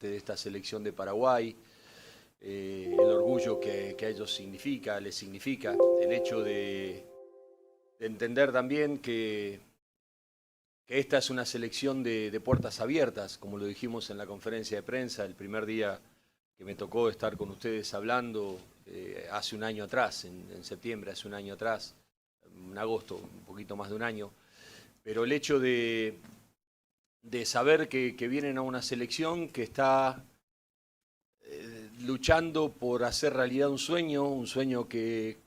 parte de esta selección de Paraguay, el orgullo que a ellos les significa, el hecho de entender también que esta es una selección de puertas abiertas, como lo dijimos en la conferencia de prensa, el primer día que me tocó estar con ustedes hablando hace un año atrás, en septiembre, hace un año atrás, en agosto, un poquito más de un año, pero el hecho de saber que vienen a una selección que está luchando por hacer realidad un sueño que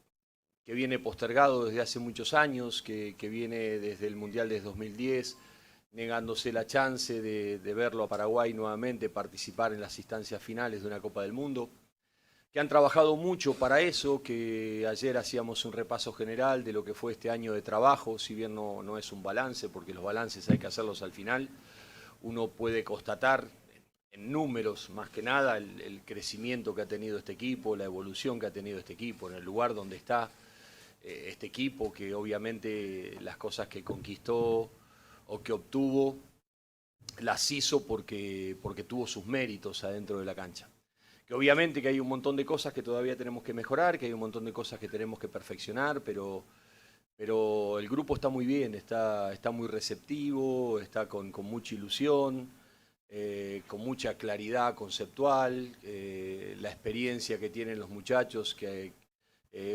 viene postergado desde hace muchos años, que viene desde el Mundial de 2010, negándose la chance de verlo a Paraguay nuevamente participar en las instancias finales de una Copa del Mundo, que han trabajado mucho para eso, que ayer hacíamos un repaso general de lo que fue este año de trabajo, si bien no es un balance, porque los balances hay que hacerlos al final, uno puede constatar en números más que nada el crecimiento que ha tenido este equipo, la evolución que ha tenido este equipo, en el lugar donde está este equipo, que obviamente las cosas que conquistó o que obtuvo las hizo porque tuvo sus méritos adentro de la cancha. Que obviamente que hay un montón de cosas que todavía tenemos que mejorar, que hay un montón de cosas que tenemos que perfeccionar, pero el grupo está muy bien, está muy receptivo, está con mucha ilusión, con mucha claridad conceptual, la experiencia que tienen los muchachos, que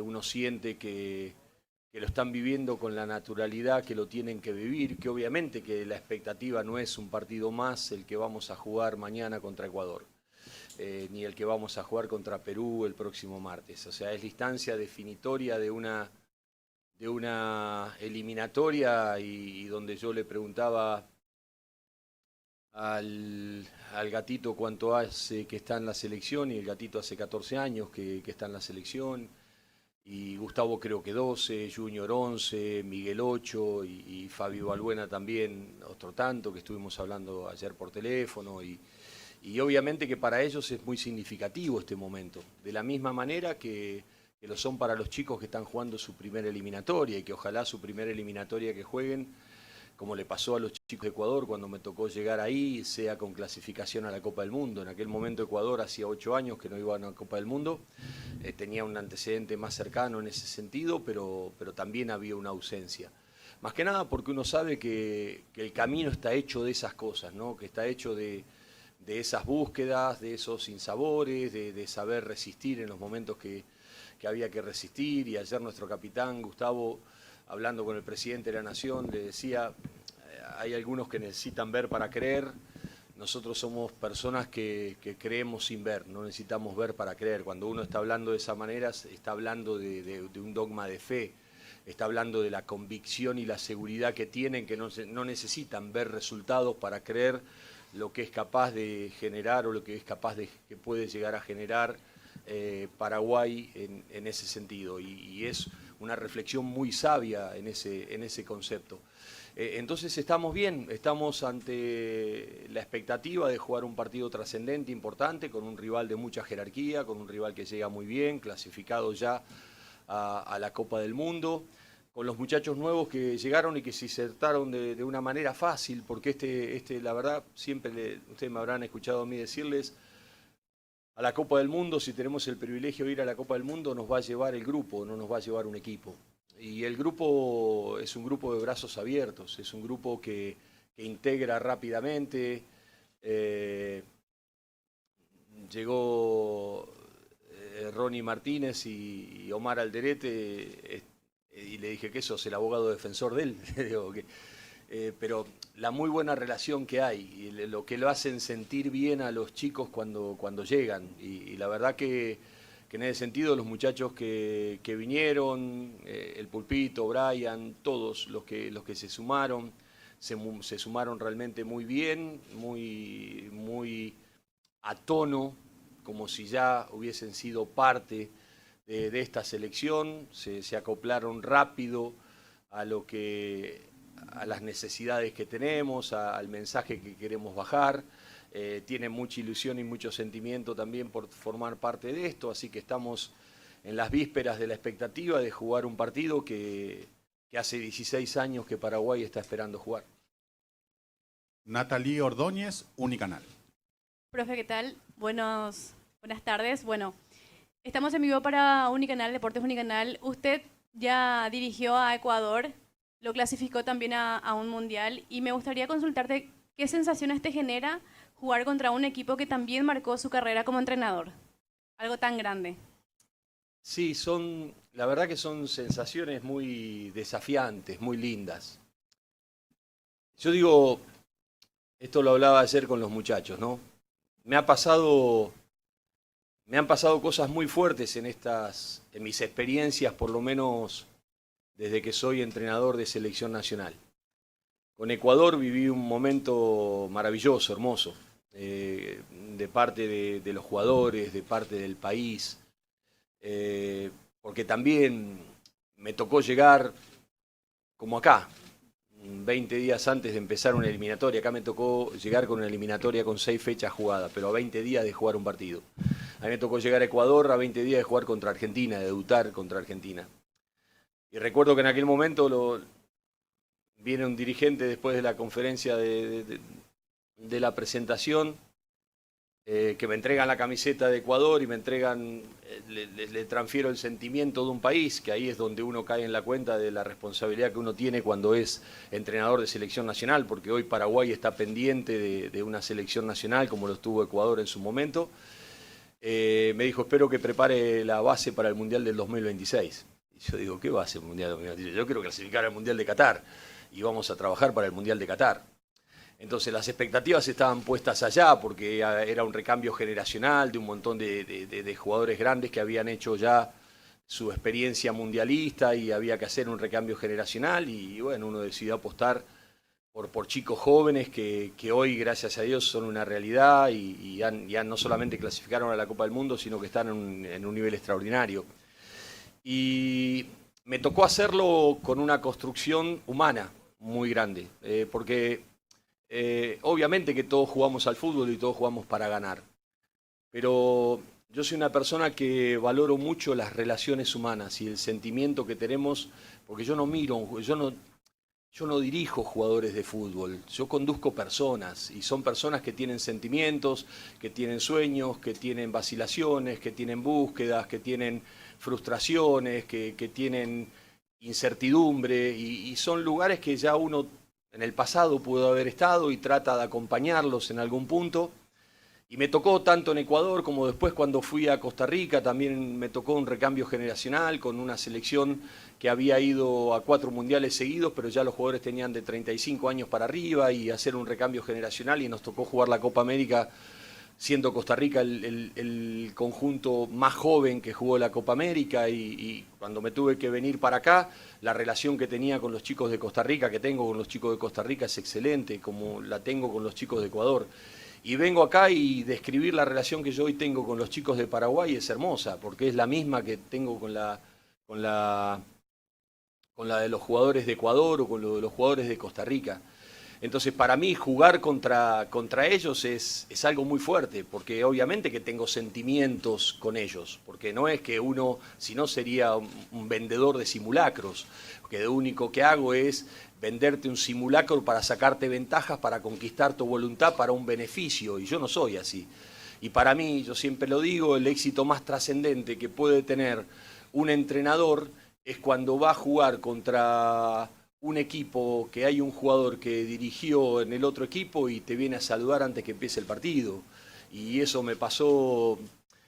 uno siente que lo están viviendo con la naturalidad que lo tienen que vivir, que obviamente que la expectativa no es un partido más el que vamos a jugar mañana contra Ecuador, ni el que vamos a jugar contra Perú el próximo martes. O sea, es la instancia definitoria de una eliminatoria y donde yo le preguntaba al gatito cuánto hace que está en la selección, y el gatito hace 14 años que está en la selección, y Gustavo creo que 12, Junior 11, Miguel 8 y Fabio Balbuena también otro tanto, que estuvimos hablando ayer por teléfono, y obviamente que para ellos es muy significativo este momento, de la misma manera que lo son para los chicos que están jugando su primera eliminatoria, y que ojalá su primera eliminatoria que jueguen, como le pasó a los chicos de Ecuador cuando me tocó llegar ahí, sea con clasificación a la Copa del Mundo. En aquel momento Ecuador hacía 8 años que no iba a una Copa del Mundo, tenía un antecedente más cercano en ese sentido, pero también había una ausencia. Más que nada porque uno sabe que el camino está hecho de esas cosas, ¿no? Que está hecho de esas búsquedas, de esos sinsabores, de saber resistir en los momentos que había que resistir. Y ayer nuestro capitán Gustavo, hablando con el presidente de la Nación, le decía, hay algunos que necesitan ver para creer, nosotros somos personas que creemos sin ver, no necesitamos ver para creer. Cuando uno está hablando de esa manera, está hablando de un dogma de fe, está hablando de la convicción y la seguridad que tienen, que no necesitan ver resultados para creer lo que es capaz de generar o lo que es capaz que puede llegar a generar Paraguay en ese sentido, y es una reflexión muy sabia en ese concepto. Entonces estamos bien, estamos ante la expectativa de jugar un partido trascendente, importante, con un rival de mucha jerarquía, con un rival que llega muy bien, clasificado ya a la Copa del Mundo, con los muchachos nuevos que llegaron y que se insertaron de una manera fácil, porque la verdad, siempre ustedes me habrán escuchado a mí decirles, a la Copa del Mundo, si tenemos el privilegio de ir a la Copa del Mundo, nos va a llevar el grupo, no nos va a llevar un equipo. Y el grupo es un grupo de brazos abiertos, es un grupo que integra rápidamente. Llegó Ronnie Martínez y Omar Alderete, y le dije que sos el abogado defensor de él. Digo, pero la muy buena relación que hay, y lo que lo hacen sentir bien a los chicos cuando llegan, y la verdad que en ese sentido los muchachos que vinieron, el Pulpito, Brian, todos los que se sumaron, se sumaron realmente muy bien, muy a tono, como si ya hubiesen sido parte de esta selección, se acoplaron rápido a las necesidades que tenemos, al mensaje que queremos bajar. Tienen mucha ilusión y mucho sentimiento también por formar parte de esto, así que estamos en las vísperas de la expectativa de jugar un partido que hace 16 años que Paraguay está esperando jugar. Natalie Ordóñez, Unicanal. Profe, ¿qué tal? Buenas tardes. Bueno, estamos en vivo para Unicanal, Deportes Unicanal. Usted ya dirigió a Ecuador, lo clasificó también a un mundial y me gustaría consultarte qué sensaciones te genera jugar contra un equipo que también marcó su carrera como entrenador. Algo tan grande. Sí, la verdad que son sensaciones muy desafiantes, muy lindas. Yo digo, esto lo hablaba ayer con los muchachos, ¿no? Me ha pasado, me han pasado cosas muy fuertes en mis experiencias, por lo menos desde que soy entrenador de selección nacional. Con Ecuador viví un momento maravilloso, hermoso, de parte de los jugadores, de parte del país, porque también me tocó llegar como acá, 20 días antes de empezar una eliminatoria. Acá me tocó llegar con una eliminatoria con 6 fechas jugadas, pero a 20 días de jugar un partido. A mí me tocó llegar a Ecuador a 20 días de jugar contra Argentina, de debutar contra Argentina. Y recuerdo que en aquel momento viene un dirigente después de la conferencia de la presentación, que me entregan la camiseta de Ecuador y me entregan, le transfiero el sentimiento de un país, que ahí es donde uno cae en la cuenta de la responsabilidad que uno tiene cuando es entrenador de selección nacional, porque hoy Paraguay está pendiente de una selección nacional, como lo estuvo Ecuador en su momento. Me dijo, espero que prepare la base para el Mundial del 2026. Y yo digo, ¿qué base el Mundial del 2026? Yo quiero clasificar al Mundial de Qatar y vamos a trabajar para el Mundial de Qatar. Entonces las expectativas estaban puestas allá porque era un recambio generacional de un montón de jugadores grandes que habían hecho ya su experiencia mundialista y había que hacer un recambio generacional y bueno, uno decidió apostar por chicos jóvenes que hoy, gracias a Dios, son una realidad y ya no solamente clasificaron a la Copa del Mundo, sino que están en un nivel extraordinario. Y me tocó hacerlo con una construcción humana muy grande, porque obviamente que todos jugamos al fútbol y todos jugamos para ganar, pero yo soy una persona que valoro mucho las relaciones humanas y el sentimiento que tenemos, porque yo no dirijo jugadores de fútbol, yo conduzco personas y son personas que tienen sentimientos, que tienen sueños, que tienen vacilaciones, que tienen búsquedas, que tienen frustraciones, que tienen incertidumbre y son lugares que ya uno en el pasado pudo haber estado y trata de acompañarlos en algún punto. Y me tocó tanto en Ecuador como después cuando fui a Costa Rica, también me tocó un recambio generacional con una selección que había ido a 4 mundiales seguidos, pero ya los jugadores tenían de 35 años para arriba y hacer un recambio generacional y nos tocó jugar la Copa América siendo Costa Rica el conjunto más joven que jugó la Copa América y cuando me tuve que venir para acá, la relación que tenía con los chicos de Costa Rica, que tengo con los chicos de Costa Rica es excelente, como la tengo con los chicos de Ecuador. Y vengo acá y describir la relación que yo hoy tengo con los chicos de Paraguay es hermosa, porque es la misma que tengo con la, con la de los jugadores de Ecuador o con lo de los jugadores de Costa Rica. Entonces, para mí, jugar contra ellos es algo muy fuerte, porque obviamente que tengo sentimientos con ellos, porque no es que uno, si no sería un vendedor de simulacros, que lo único que hago es venderte un simulacro para sacarte ventajas, para conquistar tu voluntad, para un beneficio, y yo no soy así. Y para mí, yo siempre lo digo, el éxito más trascendente que puede tener un entrenador es cuando va a jugar contra un equipo que hay un jugador que dirigió en el otro equipo y te viene a saludar antes que empiece el partido. Y eso me pasó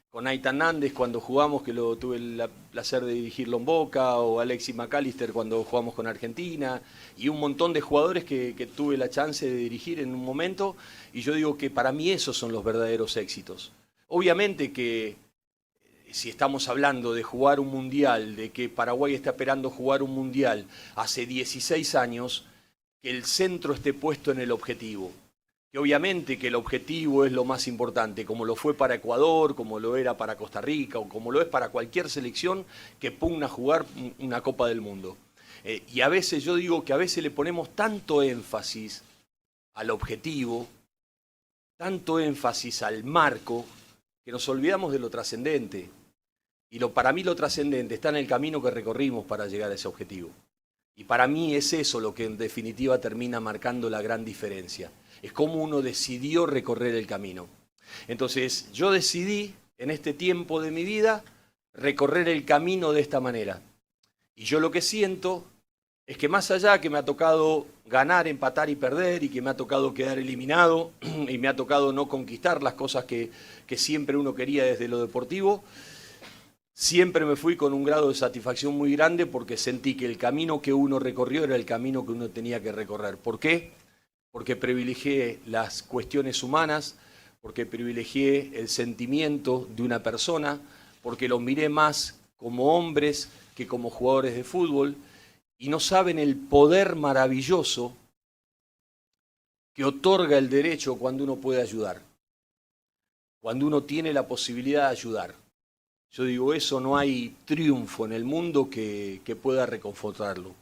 con Aitan Nández cuando jugamos, que tuve el placer de dirigirlo en Boca, o Alexis McAllister cuando jugamos con Argentina, y un montón de jugadores que tuve la chance de dirigir en un momento, y yo digo que para mí esos son los verdaderos éxitos. Obviamente que si estamos hablando de jugar un mundial, de que Paraguay está esperando jugar un mundial hace 16 años, que el centro esté puesto en el objetivo. Que obviamente que el objetivo es lo más importante, como lo fue para Ecuador, como lo era para Costa Rica, o como lo es para cualquier selección que pugna a jugar una Copa del Mundo. Y a veces yo digo que a veces le ponemos tanto énfasis al objetivo, tanto énfasis al marco, que nos olvidamos de lo trascendente. Y para mí lo trascendente está en el camino que recorrimos para llegar a ese objetivo. Y para mí es eso lo que en definitiva termina marcando la gran diferencia. Es cómo uno decidió recorrer el camino. Entonces yo decidí en este tiempo de mi vida recorrer el camino de esta manera. Y yo lo que siento es que más allá que me ha tocado ganar, empatar y perder, y que me ha tocado quedar eliminado, y me ha tocado no conquistar las cosas que siempre uno quería desde lo deportivo, siempre me fui con un grado de satisfacción muy grande porque sentí que el camino que uno recorrió era el camino que uno tenía que recorrer. ¿Por qué? Porque privilegié las cuestiones humanas, porque privilegié el sentimiento de una persona, porque los miré más como hombres que como jugadores de fútbol, y no saben el poder maravilloso que otorga el derecho cuando uno puede ayudar, cuando uno tiene la posibilidad de ayudar. Yo digo, eso no hay triunfo en el mundo que pueda reconfortarlo.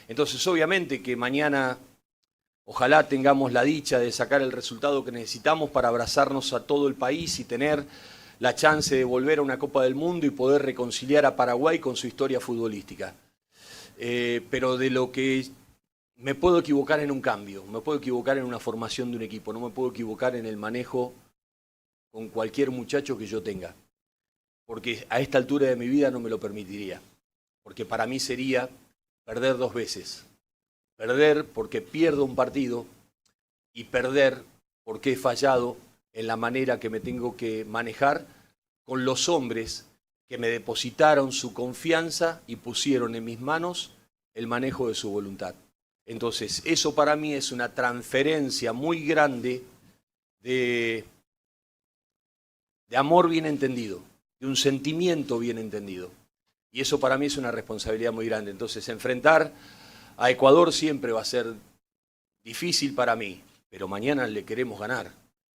Entonces, obviamente que mañana ojalá tengamos la dicha de sacar el resultado que necesitamos para abrazarnos a todo el país y tener la chance de volver a una Copa del Mundo y poder reconciliar a Paraguay con su historia futbolística. Pero de lo que me puedo equivocar en un cambio, me puedo equivocar en una formación de un equipo, no me puedo equivocar en el manejo con cualquier muchacho que yo tenga, porque a esta altura de mi vida no me lo permitiría, porque para mí sería perder dos veces, perder porque pierdo un partido y perder porque he fallado en la manera que me tengo que manejar con los hombres que me depositaron su confianza y pusieron en mis manos el manejo de su voluntad. Entonces, eso para mí es una transferencia muy grande de amor bien entendido, de un sentimiento bien entendido. Y eso para mí es una responsabilidad muy grande. Entonces, enfrentar a Ecuador siempre va a ser difícil para mí, pero mañana le queremos ganar.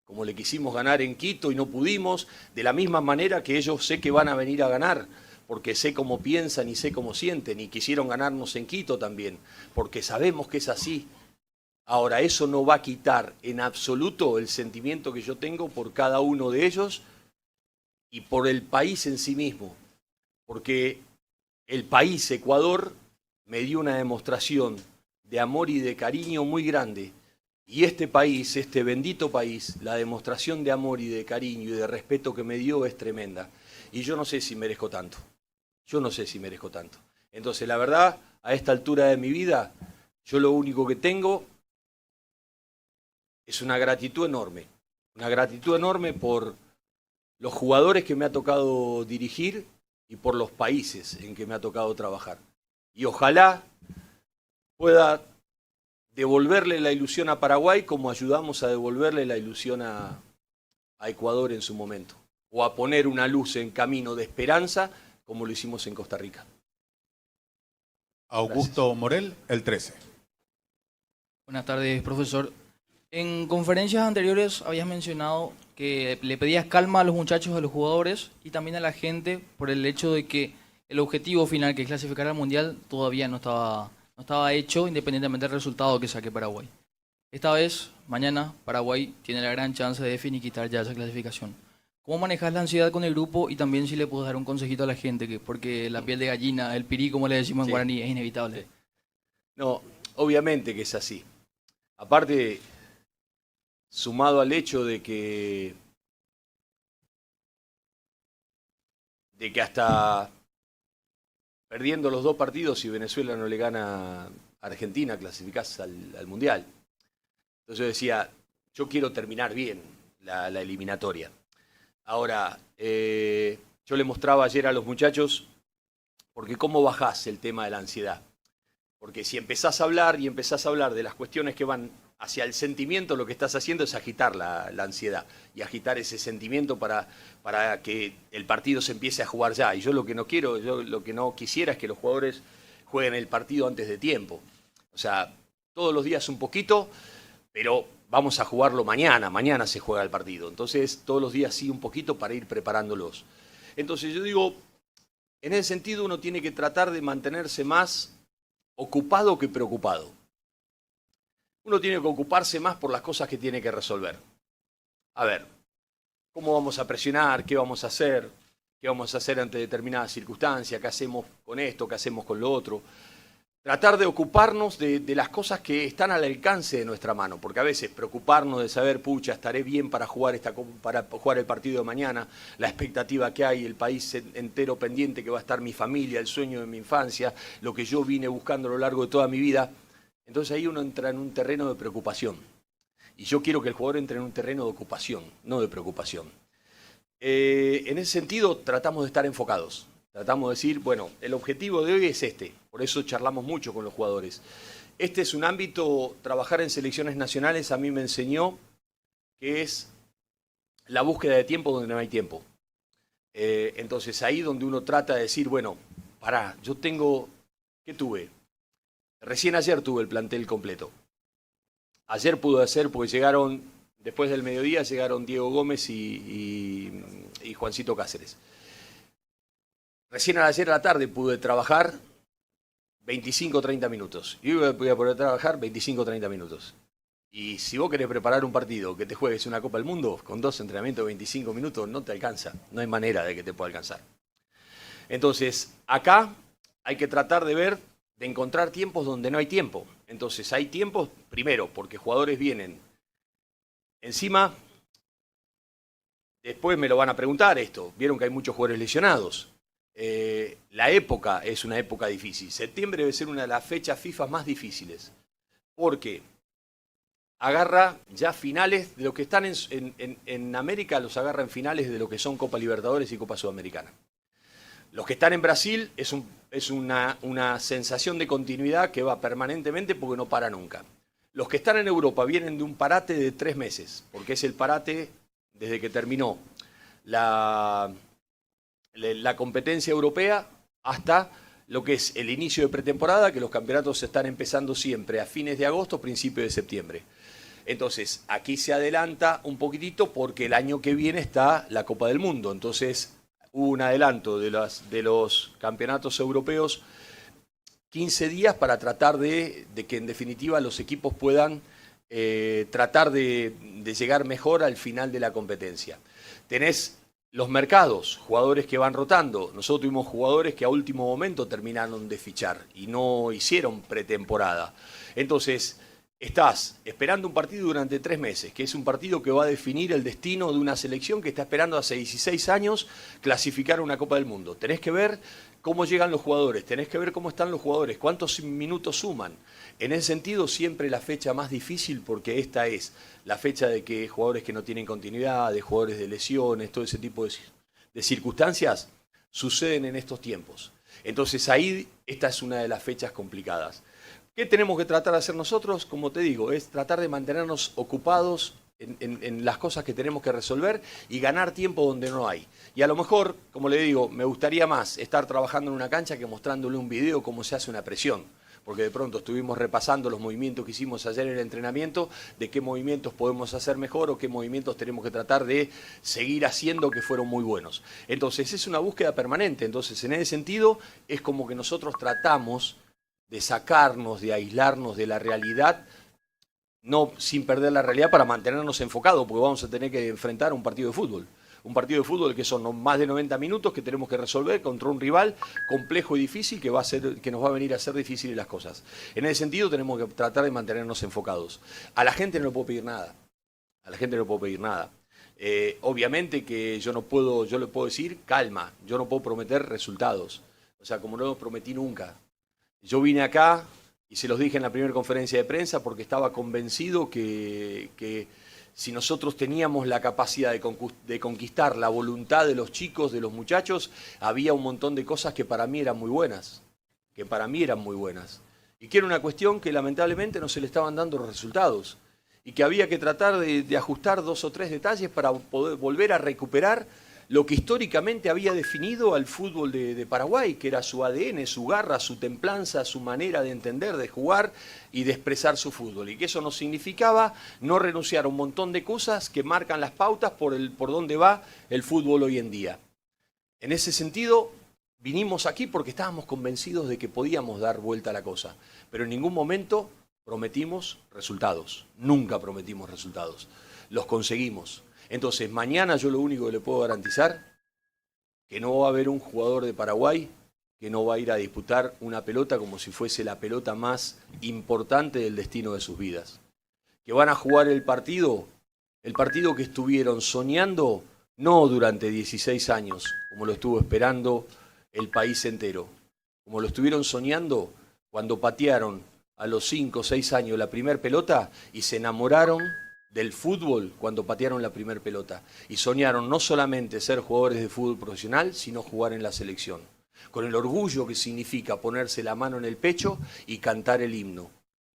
Como le quisimos ganar en Quito y no pudimos, de la misma manera que ellos sé que van a venir a ganar, porque sé cómo piensan y sé cómo sienten, y quisieron ganarnos en Quito también, porque sabemos que es así. Ahora, eso no va a quitar en absoluto el sentimiento que yo tengo por cada uno de ellos y por el país en sí mismo, porque el país, Ecuador, me dio una demostración de amor y de cariño muy grande. Y este país, este bendito país, la demostración de amor y de cariño y de respeto que me dio es tremenda. Y yo no sé si merezco tanto. Yo no sé si merezco tanto. Entonces, la verdad, a esta altura de mi vida, yo lo único que tengo es una gratitud enorme. Una gratitud enorme por los jugadores que me ha tocado dirigir y por los países en que me ha tocado trabajar. Y ojalá pueda devolverle la ilusión a Paraguay como ayudamos a devolverle la ilusión a Ecuador en su momento. O a poner una luz en camino de esperanza como lo hicimos en Costa Rica. Augusto Gracias. Morel, el 13. Buenas tardes, profesor. En conferencias anteriores habías mencionado que le pedías calma a los muchachos, a los jugadores y también a la gente por el hecho de que el objetivo final, que es clasificar al Mundial, todavía no estaba hecho independientemente del resultado que saque Paraguay. Esta vez, mañana, Paraguay tiene la gran chance de finiquitar ya esa clasificación. ¿Cómo manejas la ansiedad con el grupo y también si le puedes dar un consejito a la gente? Porque la piel de gallina, el pirí, como le decimos en guaraní, es inevitable. Sí. No, obviamente que es así. Aparte, sumado al hecho de que hasta perdiendo los dos partidos, si Venezuela no le gana a Argentina, clasificás al Mundial. Entonces yo decía, yo quiero terminar bien la eliminatoria. Ahora, yo le mostraba ayer a los muchachos, porque cómo bajás el tema de la ansiedad. Porque si empezás a hablar y empezás a hablar de las cuestiones que van hacia el sentimiento, lo que estás haciendo es agitar la ansiedad y agitar ese sentimiento para que el partido se empiece a jugar ya. Y yo lo que no quiero, yo lo que no quisiera es que los jugadores jueguen el partido antes de tiempo. O sea, todos los días un poquito, pero vamos a jugarlo mañana se juega el partido. Entonces, todos los días sí un poquito para ir preparándolos. Entonces, yo digo, en ese sentido uno tiene que tratar de mantenerse más ocupado que preocupado. Uno tiene que ocuparse más por las cosas que tiene que resolver. A ver, ¿cómo vamos a presionar? ¿Qué vamos a hacer? ¿Qué vamos a hacer ante determinadas circunstancias? ¿Qué hacemos con esto? ¿Qué hacemos con lo otro? tratar de ocuparnos de las cosas que están al alcance de nuestra mano, porque a veces preocuparnos de saber, pucha, estaré bien para jugar para jugar el partido de mañana, la expectativa que hay, el país entero pendiente que va a estar mi familia, el sueño de mi infancia, lo que yo vine buscando a lo largo de toda mi vida. Entonces ahí uno entra en un terreno de preocupación. Y yo quiero que el jugador entre en un terreno de ocupación, no de preocupación. En ese sentido, tratamos de estar enfocados. Tratamos de decir, bueno, el objetivo de hoy es este. Por eso charlamos mucho con los jugadores. Este es un ámbito, trabajar en selecciones nacionales a mí me enseñó que es la búsqueda de tiempo donde no hay tiempo. Entonces ahí donde uno trata de decir, bueno, pará, yo tengo, ¿qué tuve? Recién ayer tuve el plantel completo. Ayer pude hacer, porque llegaron, después del mediodía, llegaron Diego Gómez y Juancito Cáceres. Recién ayer a la tarde pude trabajar 25 o 30 minutos. Y hoy voy a poder trabajar 25 o 30 minutos. Y si vos querés preparar un partido que te juegues una Copa del Mundo, con 2 entrenamientos de 25 minutos no te alcanza. No hay manera de que te pueda alcanzar. Entonces, acá hay que tratar de ver, de encontrar tiempos donde no hay tiempo. Entonces, hay tiempos, primero, porque jugadores vienen encima. Después me lo van a preguntar esto. Vieron que hay muchos jugadores lesionados. La época es una época difícil. Septiembre debe ser una de las fechas FIFA más difíciles. Porque agarra ya finales de lo que están en América, los agarra en finales de lo que son Copa Libertadores y Copa Sudamericana. Los que están en Brasil es una sensación de continuidad que va permanentemente porque no para nunca. Los que están en Europa vienen de un parate de 3 meses, porque es el parate desde que terminó la competencia europea hasta lo que es el inicio de pretemporada, que los campeonatos se están empezando siempre a fines de agosto, principios de septiembre. Entonces, aquí se adelanta un poquitito porque el año que viene está la Copa del Mundo. Entonces, hubo un adelanto de los campeonatos europeos, 15 días para tratar de que en definitiva los equipos puedan tratar de llegar mejor al final de la competencia. Tenés los mercados, jugadores que van rotando. Nosotros tuvimos jugadores que a último momento terminaron de fichar y no hicieron pretemporada. Entonces, estás esperando un partido durante 3 meses, que es un partido que va a definir el destino de una selección que está esperando hace 16 años clasificar a una Copa del Mundo. Tenés que ver cómo llegan los jugadores, tenés que ver cómo están los jugadores, cuántos minutos suman. En ese sentido, siempre la fecha más difícil, porque esta es la fecha de que jugadores que no tienen continuidad, de jugadores de lesiones, todo ese tipo de circunstancias, suceden en estos tiempos. Entonces ahí, esta es una de las fechas complicadas. ¿Qué tenemos que tratar de hacer nosotros? Como te digo, es tratar de mantenernos ocupados en las cosas que tenemos que resolver y ganar tiempo donde no hay. Y a lo mejor, como le digo, me gustaría más estar trabajando en una cancha que mostrándole un video cómo se hace una presión. Porque de pronto estuvimos repasando los movimientos que hicimos ayer en el entrenamiento, de qué movimientos podemos hacer mejor o qué movimientos tenemos que tratar de seguir haciendo que fueron muy buenos. Entonces es una búsqueda permanente. Entonces en ese sentido es como que nosotros tratamos de sacarnos, de aislarnos de la realidad, no sin perder la realidad para mantenernos enfocados, porque vamos a tener que enfrentar un partido de fútbol. Un partido de fútbol que son más de 90 minutos que tenemos que resolver contra un rival complejo y difícil que nos va a venir a hacer difíciles las cosas. En ese sentido tenemos que tratar de mantenernos enfocados. A la gente no le puedo pedir nada. A la gente no le puedo pedir nada. Obviamente que yo le puedo decir calma, yo no puedo prometer resultados. O sea, como no lo prometí nunca. Yo vine acá y se los dije en la primera conferencia de prensa porque estaba convencido que si nosotros teníamos la capacidad de conquistar la voluntad de los chicos, de los muchachos, había un montón de cosas que para mí eran muy buenas. Y que era una cuestión que lamentablemente no se le estaban dando los resultados. Y que había que tratar de ajustar 2 o 3 detalles para poder volver a recuperar lo que históricamente había definido al fútbol de Paraguay, que era su ADN, su garra, su templanza, su manera de entender, de jugar y de expresar su fútbol. Y que eso no significaba no renunciar a un montón de cosas que marcan las pautas por dónde va el fútbol hoy en día. En ese sentido, vinimos aquí porque estábamos convencidos de que podíamos dar vuelta a la cosa, pero en ningún momento prometimos resultados, nunca prometimos resultados, los conseguimos. Entonces, mañana yo lo único que le puedo garantizar que no va a haber un jugador de Paraguay que no va a ir a disputar una pelota como si fuese la pelota más importante del destino de sus vidas. Que van a jugar el partido que estuvieron soñando no durante 16 años, como lo estuvo esperando el país entero, como lo estuvieron soñando cuando patearon a los 5 o 6 años la primer pelota y se enamoraron del fútbol cuando patearon la primer pelota. Y soñaron no solamente ser jugadores de fútbol profesional, sino jugar en la selección. Con el orgullo que significa ponerse la mano en el pecho y cantar el himno.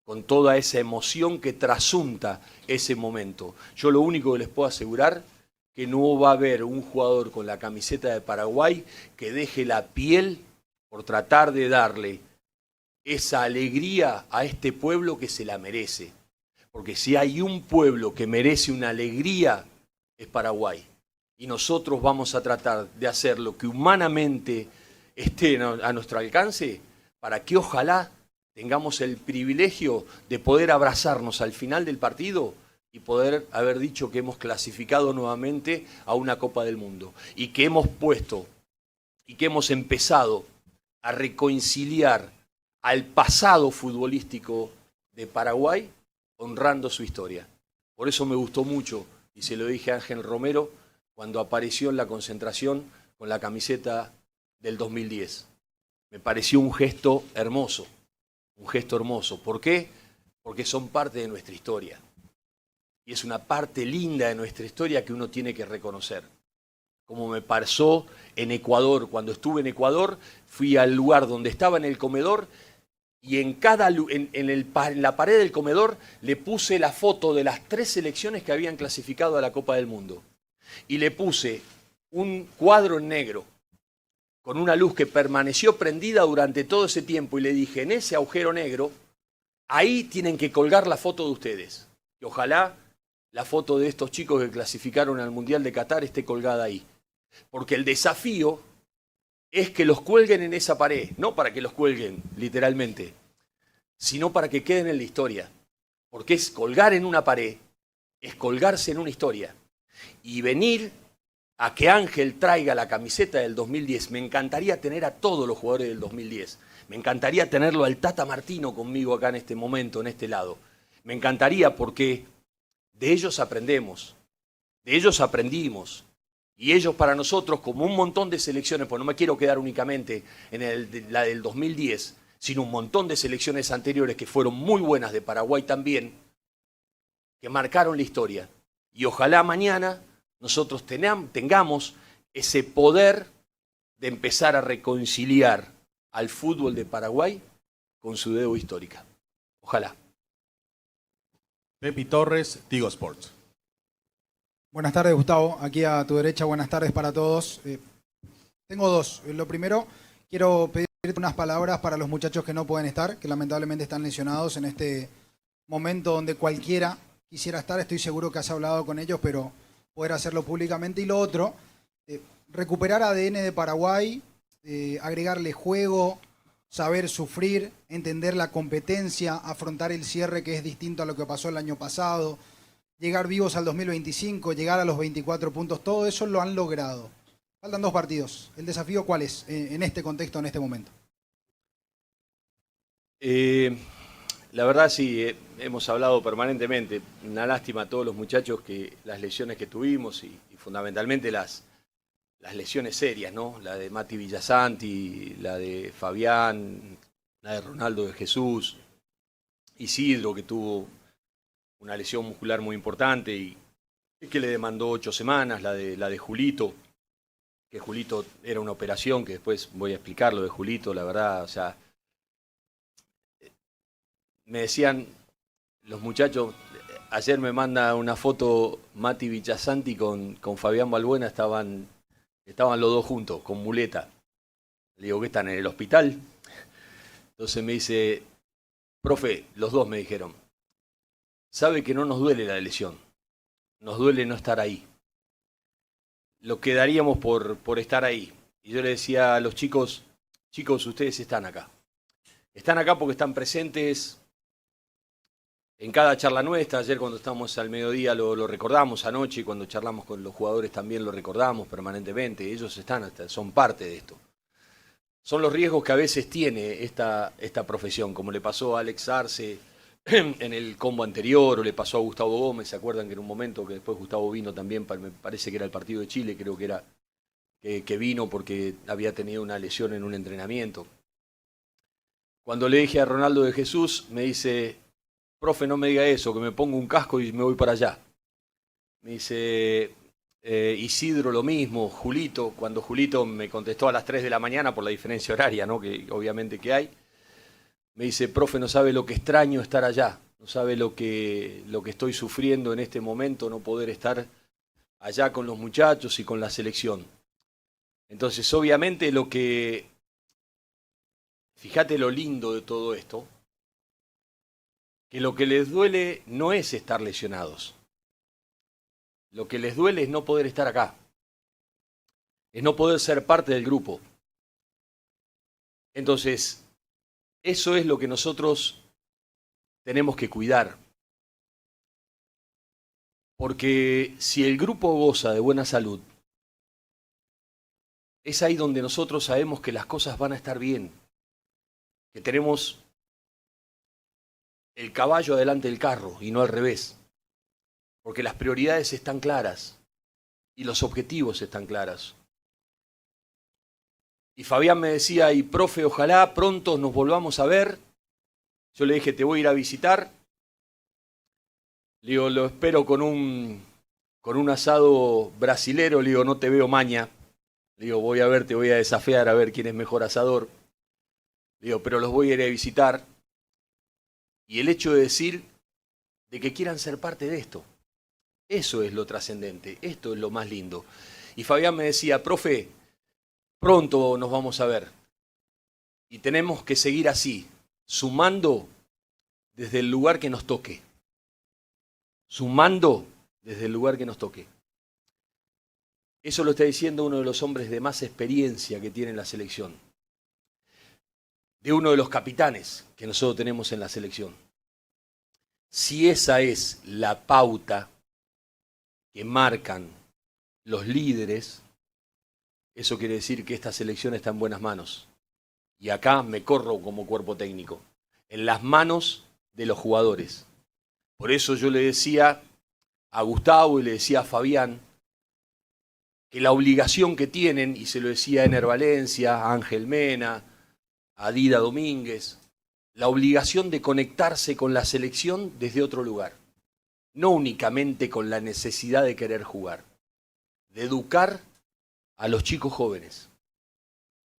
Con toda esa emoción que trasunta ese momento. Yo lo único que les puedo asegurar que no va a haber un jugador con la camiseta de Paraguay que deje la piel por tratar de darle esa alegría a este pueblo que se la merece. Porque si hay un pueblo que merece una alegría, es Paraguay. Y nosotros vamos a tratar de hacer lo que humanamente esté a nuestro alcance para que ojalá tengamos el privilegio de poder abrazarnos al final del partido y poder haber dicho que hemos clasificado nuevamente a una Copa del Mundo y que hemos puesto y que hemos empezado a reconciliar al pasado futbolístico de Paraguay honrando su historia. Por eso me gustó mucho, y se lo dije a Ángel Romero, cuando apareció en la concentración con la camiseta del 2010. Me pareció un gesto hermoso, un gesto hermoso. ¿Por qué? Porque son parte de nuestra historia. Y es una parte linda de nuestra historia que uno tiene que reconocer. Como me pasó en Ecuador. Cuando estuve en Ecuador, fui al lugar donde estaba en el comedor y en la pared del comedor le puse la foto de las 3 selecciones que habían clasificado a la Copa del Mundo. Y le puse un cuadro en negro con una luz que permaneció prendida durante todo ese tiempo y le dije, en ese agujero negro, ahí tienen que colgar la foto de ustedes. Y ojalá la foto de estos chicos que clasificaron al Mundial de Qatar esté colgada ahí. Porque el desafío es que los cuelguen en esa pared, no para que los cuelguen literalmente, sino para que queden en la historia. Porque es colgar en una pared, es colgarse en una historia. Y venir a que Ángel traiga la camiseta del 2010, me encantaría tener a todos los jugadores del 2010. Me encantaría tenerlo al Tata Martino conmigo acá en este momento, en este lado. Me encantaría porque de ellos aprendemos, de ellos aprendimos. Y ellos para nosotros, como un montón de selecciones, pues no me quiero quedar únicamente en la del 2010, sino un montón de selecciones anteriores que fueron muy buenas de Paraguay también, que marcaron la historia. Y ojalá mañana nosotros tengamos ese poder de empezar a reconciliar al fútbol de Paraguay con su deuda histórica. Ojalá. Pepi Torres, Tigo Sports. Buenas tardes, Gustavo. Aquí a tu derecha, buenas tardes para todos. Tengo 2. Lo primero, quiero pedirte unas palabras para los muchachos que no pueden estar, que lamentablemente están lesionados en este momento donde cualquiera quisiera estar. Estoy seguro que has hablado con ellos, pero poder hacerlo públicamente. Y lo otro, recuperar ADN de Paraguay, agregarle juego, saber sufrir, entender la competencia, afrontar el cierre que es distinto a lo que pasó el año pasado, llegar vivos al 2025, llegar a los 24 puntos, todo eso lo han logrado. Faltan 2 partidos. ¿El desafío cuál es en este contexto, en este momento? La verdad sí, hemos hablado permanentemente. Una lástima a todos los muchachos que las lesiones que tuvimos y fundamentalmente las lesiones serias, ¿no? La de Mati Villasanti, la de Fabián, la de Ronaldo de Jesús, Isidro que tuvo una lesión muscular muy importante y que le demandó 8 semanas, la de Julito, que Julito era una operación, que después voy a explicar lo de Julito, la verdad, o sea, me decían los muchachos, ayer me manda una foto Mati Villasanti con Fabián Balbuena, estaban los dos juntos, con muleta. Le digo, ¿qué están en el hospital? Entonces me dice, profe, los dos me dijeron, sabe que no nos duele la lesión, nos duele no estar ahí. Lo quedaríamos por estar ahí. Y yo le decía a los chicos, ustedes están acá. Están acá porque están presentes en cada charla nuestra. Ayer cuando estábamos al mediodía lo recordamos, anoche cuando charlamos con los jugadores también lo recordamos permanentemente. Ellos son parte de esto. son los riesgos que a veces tiene esta profesión, como le pasó a Alex Arce en el combo anterior, o le pasó a Gustavo Gómez. ¿Se acuerdan que en un momento que después Gustavo vino también, me parece que era el partido de Chile, creo que era que vino porque había tenido una lesión en un entrenamiento? Cuando le dije a Ronaldo de Jesús, me dice, profe, no me diga eso, que me pongo un casco y me voy para allá. Me dice, Isidro lo mismo, Julito, cuando Julito me contestó a las 3 de la mañana por la diferencia horaria, ¿no? Que obviamente que hay, me dice, profe, no sabe lo que extraño estar allá, no sabe lo que estoy sufriendo en este momento, no poder estar allá con los muchachos y con la selección. Entonces, obviamente fíjate lo lindo de todo esto, que lo que les duele no es estar lesionados. Lo que les duele es no poder estar acá. Es no poder ser parte del grupo. Entonces, eso es lo que nosotros tenemos que cuidar. Porque si el grupo goza de buena salud, es ahí donde nosotros sabemos que las cosas van a estar bien. Que tenemos el caballo adelante del carro y no al revés. Porque las prioridades están claras y los objetivos están claros. Y Fabián me decía, y profe, ojalá pronto nos volvamos a ver. Yo le dije, te voy a ir a visitar. Le digo, lo espero con un asado brasilero. Le digo, no te veo maña. Le digo, voy a ver, te voy a desafiar a ver quién es mejor asador. Le digo, pero los voy a ir a visitar. Y el hecho de decir de que quieran ser parte de esto. Eso es lo trascendente, esto es lo más lindo. Y Fabián me decía, profe, pronto nos vamos a ver. Y tenemos que seguir así, sumando desde el lugar que nos toque. Sumando desde el lugar que nos toque. Eso lo está diciendo uno de los hombres de más experiencia que tiene la selección. De uno de los capitanes que nosotros tenemos en la selección. Si esa es la pauta que marcan los líderes, eso quiere decir que esta selección está en buenas manos. Y acá me corro como cuerpo técnico, en las manos de los jugadores. Por eso yo le decía a Gustavo y le decía a Fabián que la obligación que tienen, y se lo decía a Ener Valencia, a Ángel Mena, a Dida Domínguez, la obligación de conectarse con la selección desde otro lugar. No únicamente con la necesidad de querer jugar, de educar a los chicos jóvenes,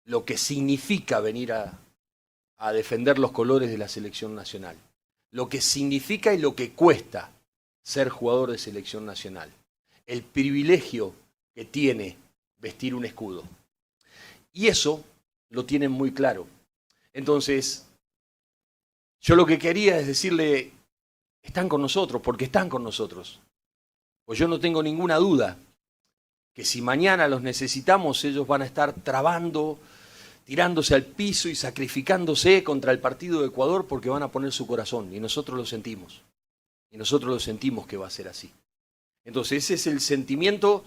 lo que significa venir a defender los colores de la selección nacional, lo que significa y lo que cuesta ser jugador de selección nacional, el privilegio que tiene vestir un escudo. Y eso lo tienen muy claro. Entonces, yo lo que quería es decirle, están con nosotros, porque están con nosotros. Pues yo no tengo ninguna duda que si mañana los necesitamos, ellos van a estar trabando, tirándose al piso y sacrificándose contra el partido de Ecuador porque van a poner su corazón. Y nosotros lo sentimos. Y nosotros lo sentimos que va a ser así. Entonces ese es el sentimiento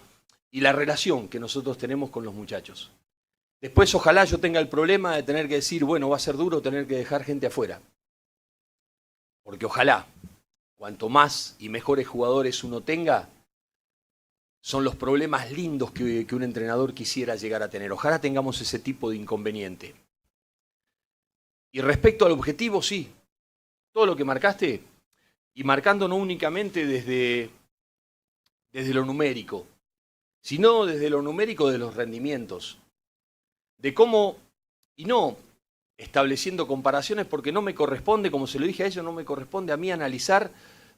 y la relación que nosotros tenemos con los muchachos. Después ojalá yo tenga el problema de tener que decir, bueno, va a ser duro tener que dejar gente afuera. Porque ojalá, cuanto más y mejores jugadores uno tenga, son los problemas lindos que un entrenador quisiera llegar a tener. Ojalá tengamos ese tipo de inconveniente. Y respecto al objetivo, sí. Todo lo que marcaste, y marcando no únicamente desde lo numérico, sino desde lo numérico de los rendimientos. De cómo, y no estableciendo comparaciones porque no me corresponde, como se lo dije a ellos, no me corresponde a mí analizar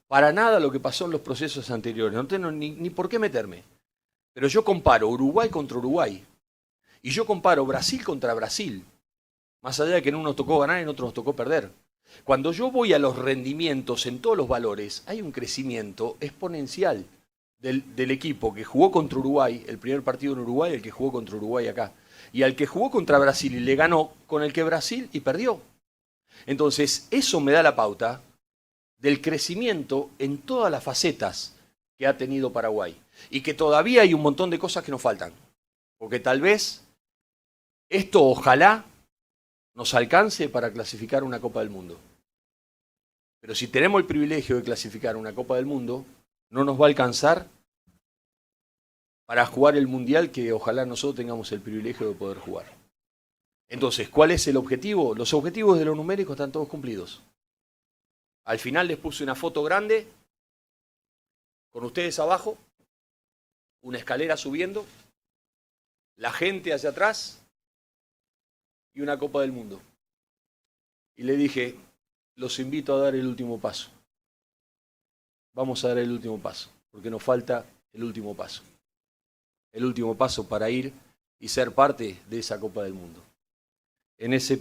para nada lo que pasó en los procesos anteriores. No tengo ni por qué meterme. Pero yo comparo Uruguay contra Uruguay. Y yo comparo Brasil contra Brasil. Más allá de que en unos tocó ganar y en otros nos tocó perder. Cuando yo voy a los rendimientos en todos los valores, hay un crecimiento exponencial del equipo que jugó contra Uruguay, el primer partido en Uruguay, el que jugó contra Uruguay acá. Y al que jugó contra Brasil y le ganó, con el que Brasil y perdió. Entonces, eso me da la pauta del crecimiento en todas las facetas que ha tenido Paraguay. Y que todavía hay un montón de cosas que nos faltan. Porque tal vez esto, ojalá, nos alcance para clasificar una Copa del Mundo. Pero si tenemos el privilegio de clasificar una Copa del Mundo, no nos va a alcanzar para jugar el Mundial que ojalá nosotros tengamos el privilegio de poder jugar. Entonces, ¿cuál es el objetivo? Los objetivos de lo numérico están todos cumplidos. Al final les puse una foto grande, con ustedes abajo, una escalera subiendo, la gente hacia atrás y una Copa del Mundo. Y le dije, los invito a dar el último paso. Vamos a dar el último paso, porque nos falta el último paso. El último paso para ir y ser parte de esa Copa del Mundo. En ese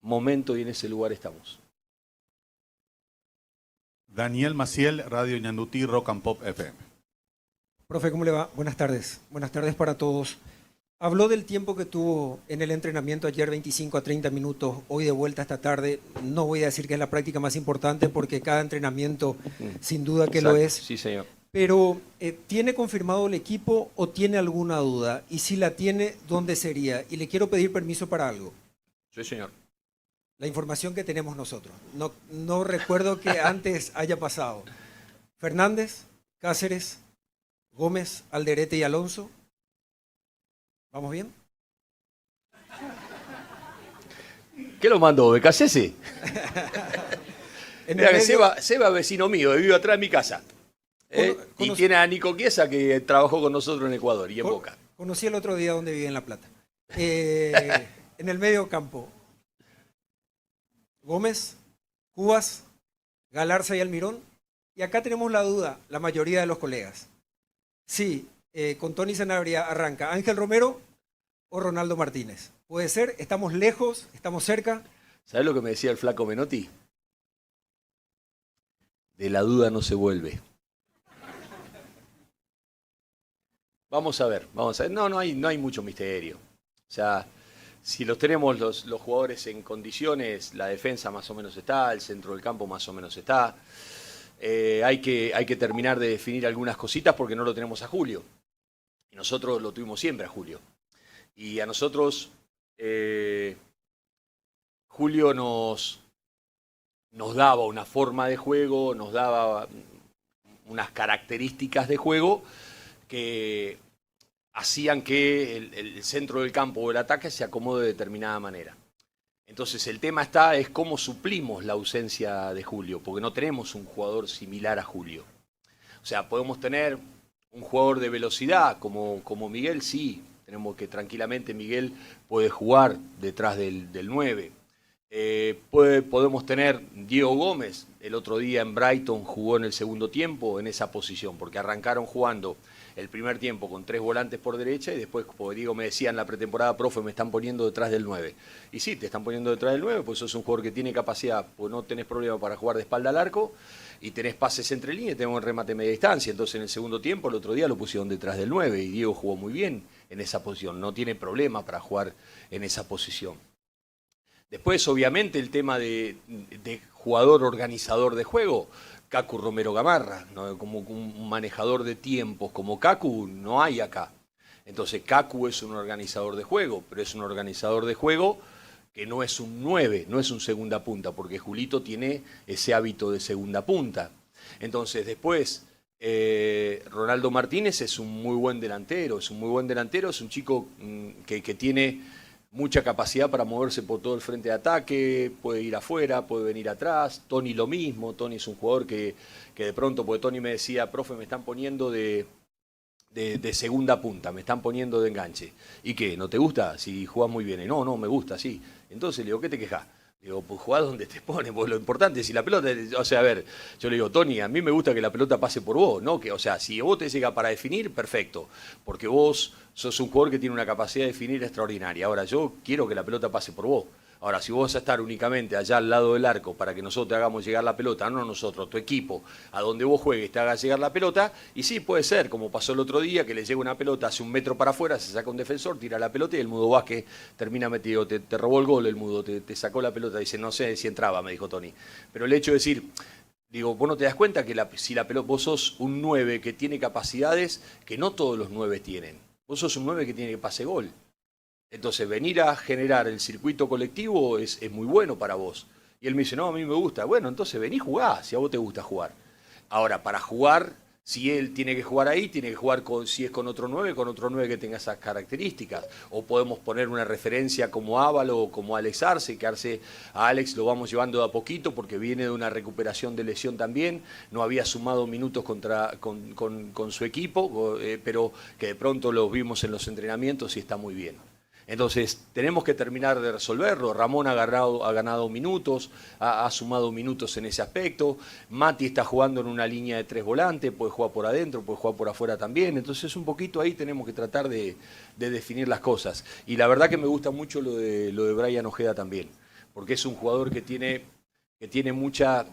momento y en ese lugar estamos. Daniel Maciel, Radio Ñandutí, Rock and Pop FM. Profe, ¿cómo le va? Buenas tardes. Buenas tardes para todos. Habló del tiempo que tuvo en el entrenamiento ayer, 25 a 30 minutos, hoy de vuelta esta tarde. No voy a decir que es la práctica más importante porque cada entrenamiento sin duda que Exacto. lo es. Sí, señor. Pero, ¿tiene confirmado el equipo o tiene alguna duda? Y si la tiene, ¿dónde sería? Y le quiero pedir permiso para algo. Sí, señor. La información que tenemos nosotros. No recuerdo que antes haya pasado. Fernández, Cáceres, Gómez, Alderete y Alonso. ¿Vamos bien? ¿Qué lo mandó? ¿Becasese? En el Mira que medio- Seba vecino mío, vive atrás de mi casa. Y tiene a Nico Chiesa que trabajó con nosotros en Ecuador y en Boca. Conocí el otro día donde vive en La Plata. En el medio campo. Gómez, Cubas, Galarza y Almirón. Y acá tenemos la duda, la mayoría de los colegas. Sí, con Tony Sanabria arranca Ángel Romero o Ronaldo Martínez. Puede ser, estamos lejos, estamos cerca. ¿Sabés lo que me decía el flaco Menotti? De la duda no se vuelve. Vamos a ver. No hay mucho misterio. O sea, si los tenemos los jugadores en condiciones, la defensa más o menos está, el centro del campo más o menos está. Hay que terminar de definir algunas cositas porque no lo tenemos a Julio. Y nosotros lo tuvimos siempre a Julio. Y a nosotros, Julio nos daba una forma de juego, nos daba unas características de juego que hacían que el centro del campo o el ataque se acomode de determinada manera. Entonces el tema es cómo suplimos la ausencia de Julio, porque no tenemos un jugador similar a Julio. O sea, podemos tener un jugador de velocidad como Miguel, sí, tenemos que tranquilamente Miguel puede jugar detrás del 9. Podemos tener Diego Gómez, el otro día en Brighton jugó en el segundo tiempo en esa posición, porque arrancaron jugando el primer tiempo con 3 volantes por derecha y después, como Diego me decía en la pretemporada, profe, me están poniendo detrás del 9. Y sí, te están poniendo detrás del 9, pues sos un jugador que tiene capacidad, pues no tenés problema para jugar de espalda al arco y tenés pases entre líneas y tenemos un remate media distancia. Entonces en el segundo tiempo, el otro día lo pusieron detrás del 9 y Diego jugó muy bien en esa posición, no tiene problema para jugar en esa posición. Después, obviamente, el tema de jugador organizador de juego, Cacu Romero Gamarra, ¿no? Como un manejador de tiempos como Cacu no hay acá. Entonces Cacu es un organizador de juego, pero es un organizador de juego que no es un 9, no es un segunda punta, porque Julito tiene ese hábito de segunda punta. Entonces después Ronaldo Martínez es un muy buen delantero, es un chico que tiene mucha capacidad para moverse por todo el frente de ataque, puede ir afuera, puede venir atrás. Tony lo mismo, Tony es un jugador que de pronto, porque Tony me decía, profe, me están poniendo de segunda punta, me están poniendo de enganche. ¿Y qué? ¿No te gusta? Si jugás muy bien. No, me gusta, sí. Entonces le digo, ¿qué te quejás? Digo, pues jugás donde te ponen, pues lo importante es si la pelota, o sea, a ver, yo le digo, Tony, a mí me gusta que la pelota pase por vos, ¿no? Que, o sea, si vos te llega para definir, perfecto, porque vos sos un jugador que tiene una capacidad de definir extraordinaria. Ahora, yo quiero que la pelota pase por vos. Ahora, si vos vas a estar únicamente allá al lado del arco para que nosotros te hagamos llegar la pelota, no nosotros, tu equipo, a donde vos juegues te haga llegar la pelota, y sí, puede ser, como pasó el otro día, que le llega una pelota hace 1 metro para afuera, se saca un defensor, tira la pelota y el Mudo Vázquez termina metido, te robó el gol el Mudo, te sacó la pelota, dice, no sé si entraba, me dijo Tony. Pero el hecho de decir, digo, vos no te das cuenta que si la pelota, vos sos un 9 que tiene capacidades que no todos los 9 tienen. Vos sos un 9 que tiene que pase gol. Entonces, venir a generar el circuito colectivo es muy bueno para vos. Y él me dice, no, a mí me gusta. Bueno, entonces vení y jugá, si a vos te gusta jugar. Ahora, para jugar, si él tiene que jugar ahí, tiene que jugar si es con otro 9 que tenga esas características. O podemos poner una referencia como Ávalo o como Alex Arce, que Arce a Alex lo vamos llevando de a poquito porque viene de una recuperación de lesión también. No había sumado minutos con su equipo, pero que de pronto los vimos en los entrenamientos y está muy bien. Entonces, tenemos que terminar de resolverlo. Ramón ha ganado minutos, ha sumado minutos en ese aspecto. Mati está jugando en una línea de 3 volantes, puede jugar por adentro, puede jugar por afuera también. Entonces, un poquito ahí tenemos que tratar de definir las cosas. Y la verdad que me gusta mucho lo de Brian Ojeda también, porque es un jugador que tiene mucha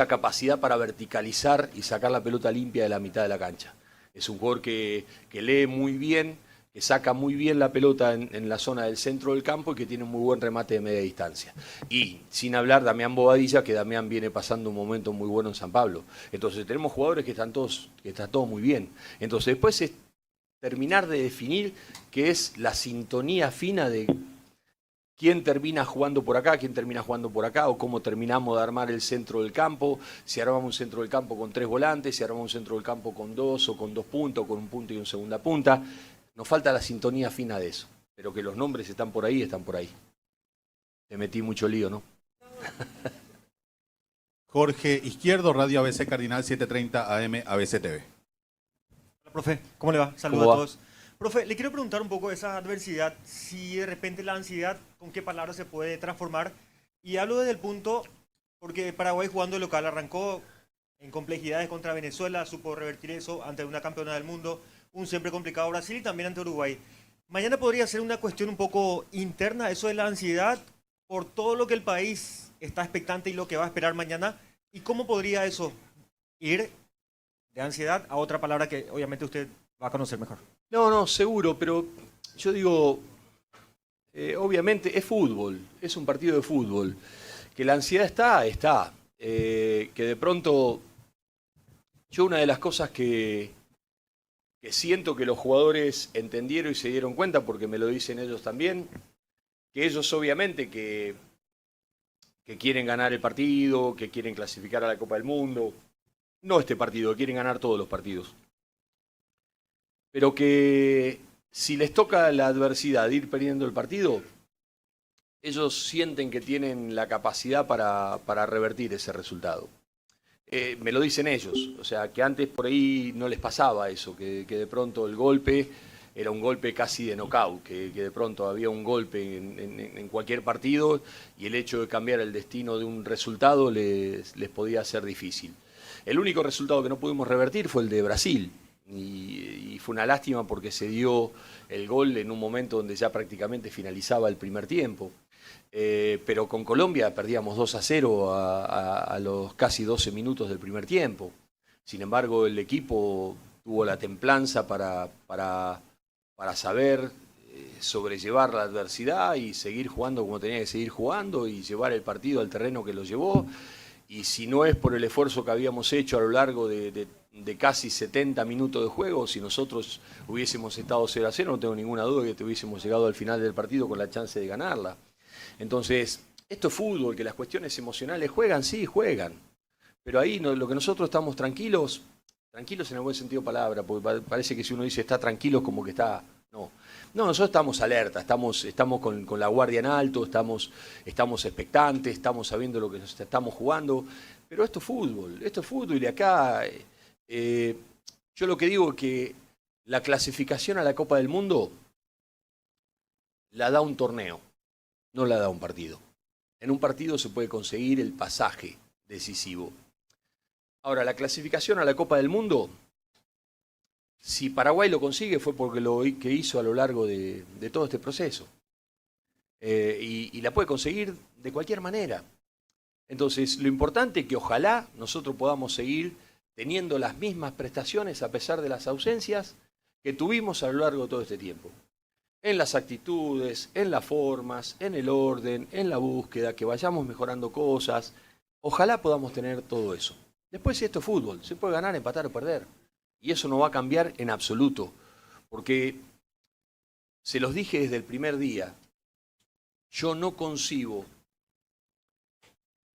capacidad para verticalizar y sacar la pelota limpia de la mitad de la cancha. Es un jugador que lee muy bien, que saca muy bien la pelota en la zona del centro del campo y que tiene un muy buen remate de media distancia. Y sin hablar Damián Bobadilla, que Damián viene pasando un momento muy bueno en San Pablo. Entonces tenemos jugadores que están todos muy bien. Entonces después es terminar de definir qué es la sintonía fina de quién termina jugando por acá, quién termina jugando por acá, o cómo terminamos de armar el centro del campo, si armamos un centro del campo con 3 volantes, si armamos un centro del campo con 2 o con 2 puntos, con un punto y un segunda punta. Nos falta la sintonía fina de eso, pero que los nombres están por ahí, están por ahí. Te metí mucho lío, ¿no? Jorge Izquierdo, Radio ABC Cardinal 730 AM ABC TV. Hola, profe, ¿cómo le va? Saludos ¿Cómo a va? todos. Profe, le quiero preguntar un poco de esa adversidad, si de repente la ansiedad, ¿con qué palabras se puede transformar? Y hablo desde el punto, porque Paraguay jugando de local arrancó en complejidades contra Venezuela, supo revertir eso ante una campeona del mundo, un siempre complicado Brasil y también ante Uruguay. Mañana podría ser una cuestión un poco interna, eso de la ansiedad, por todo lo que el país está expectante y lo que va a esperar mañana. ¿Y cómo podría eso ir de ansiedad a otra palabra que obviamente usted va a conocer mejor? No, seguro, pero yo digo, obviamente es fútbol, es un partido de fútbol. Que la ansiedad está. Que de pronto, yo una de las cosas que siento que los jugadores entendieron y se dieron cuenta, porque me lo dicen ellos también, que ellos obviamente que quieren ganar el partido, que quieren clasificar a la Copa del Mundo, no este partido, que quieren ganar todos los partidos. Pero que si les toca la adversidad de ir perdiendo el partido, ellos sienten que tienen la capacidad para revertir ese resultado. Me lo dicen ellos, o sea, que antes por ahí no les pasaba eso, que de pronto el golpe era un golpe casi de knockout, que de pronto había un golpe en cualquier partido y el hecho de cambiar el destino de un resultado les podía ser difícil. El único resultado que no pudimos revertir fue el de Brasil y fue una lástima porque se dio el gol en un momento donde ya prácticamente finalizaba el primer tiempo. Pero con Colombia perdíamos 2-0 a los casi 12 minutos del primer tiempo. Sin embargo, el equipo tuvo la templanza para saber sobrellevar la adversidad y seguir jugando como tenía que seguir jugando y llevar el partido al terreno que lo llevó. Y si no es por el esfuerzo que habíamos hecho a lo largo de casi 70 minutos de juego, si nosotros hubiésemos estado 0-0, no tengo ninguna duda de que hubiésemos llegado al final del partido con la chance de ganarla. Entonces, esto es fútbol, que las cuestiones emocionales juegan, sí, juegan. Pero ahí lo que nosotros estamos tranquilos en el buen sentido de palabra, porque parece que si uno dice está tranquilo es como que está... No, nosotros estamos alerta, estamos con la guardia en alto, estamos expectantes, estamos sabiendo lo que nos estamos jugando. Pero esto es fútbol y acá yo lo que digo es que la clasificación a la Copa del Mundo la da un torneo. No la da un partido. En un partido se puede conseguir el pasaje decisivo. Ahora, la clasificación a la Copa del Mundo, si Paraguay lo consigue fue porque lo que hizo a lo largo de todo este proceso. Y la puede conseguir de cualquier manera. Entonces, lo importante es que ojalá nosotros podamos seguir teniendo las mismas prestaciones a pesar de las ausencias que tuvimos a lo largo de todo este tiempo. En las actitudes, en las formas, en el orden, en la búsqueda, que vayamos mejorando cosas. Ojalá podamos tener todo eso. Después, si esto es fútbol, se puede ganar, empatar o perder. Y eso no va a cambiar en absoluto. Porque se los dije desde el primer día, yo no concibo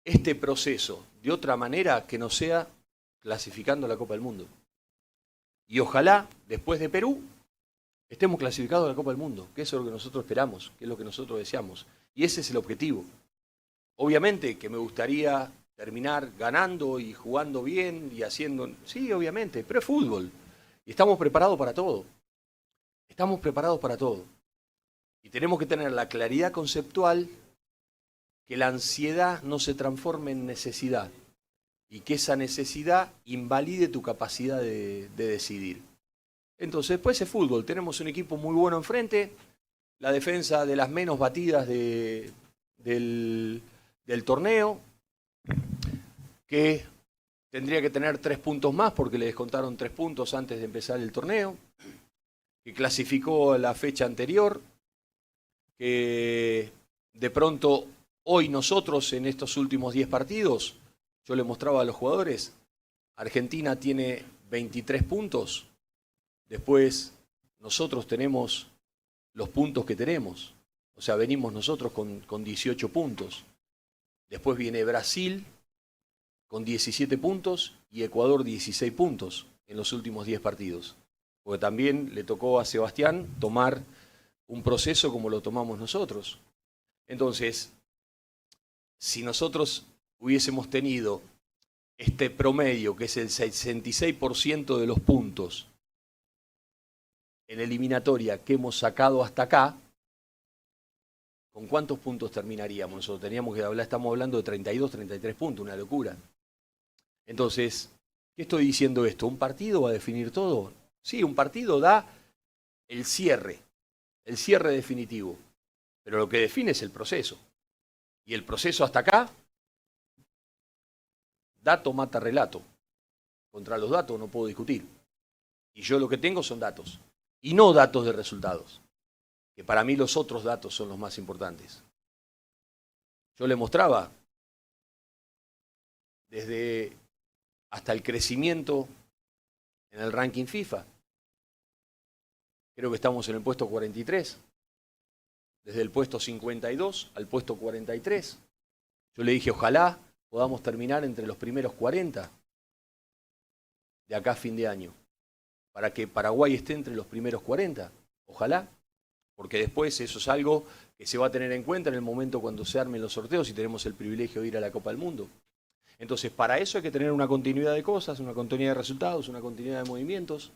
este proceso de otra manera que no sea clasificando a la Copa del Mundo. Y ojalá, después de Perú, estemos clasificados a la Copa del Mundo, que eso es lo que nosotros esperamos, que es lo que nosotros deseamos. Y ese es el objetivo. Obviamente que me gustaría terminar ganando y jugando bien y haciendo... Sí, obviamente, pero es fútbol. Y estamos preparados para todo. Estamos preparados para todo. Y tenemos que tener la claridad conceptual que la ansiedad no se transforme en necesidad y que esa necesidad invalide tu capacidad de decidir. Entonces, después es fútbol. Tenemos un equipo muy bueno enfrente, la defensa de las menos batidas del torneo, que tendría que tener 3 puntos más porque le descontaron 3 puntos antes de empezar el torneo, que clasificó a la fecha anterior, que de pronto hoy nosotros en estos últimos 10 partidos, yo le mostraba a los jugadores, Argentina tiene 23 puntos, después nosotros tenemos los puntos que tenemos, o sea, venimos nosotros con 18 puntos, después viene Brasil con 17 puntos y Ecuador 16 puntos en los últimos 10 partidos, porque también le tocó a Sebastián tomar un proceso como lo tomamos nosotros. Entonces, si nosotros hubiésemos tenido este promedio, que es el 66% de los puntos en eliminatoria que hemos sacado hasta acá, ¿con cuántos puntos terminaríamos? Nosotros teníamos que hablar, estamos hablando de 32, 33 puntos, una locura. Entonces, ¿qué estoy diciendo esto? ¿Un partido va a definir todo? Sí, un partido da el cierre definitivo, pero lo que define es el proceso. Y el proceso hasta acá, dato mata relato. Contra los datos no puedo discutir. Y yo lo que tengo son datos, y no datos de resultados, que para mí los otros datos son los más importantes. Yo le mostraba desde hasta el crecimiento en el ranking FIFA. Creo que estamos en el puesto 43. Desde el puesto 52 al puesto 43. Yo le dije, ojalá podamos terminar entre los primeros 40 de acá a fin de año, para que Paraguay esté entre los primeros 40. Ojalá, porque después eso es algo que se va a tener en cuenta en el momento cuando se armen los sorteos y tenemos el privilegio de ir a la Copa del Mundo. Entonces, para eso hay que tener una continuidad de cosas, una continuidad de resultados, una continuidad de movimientos.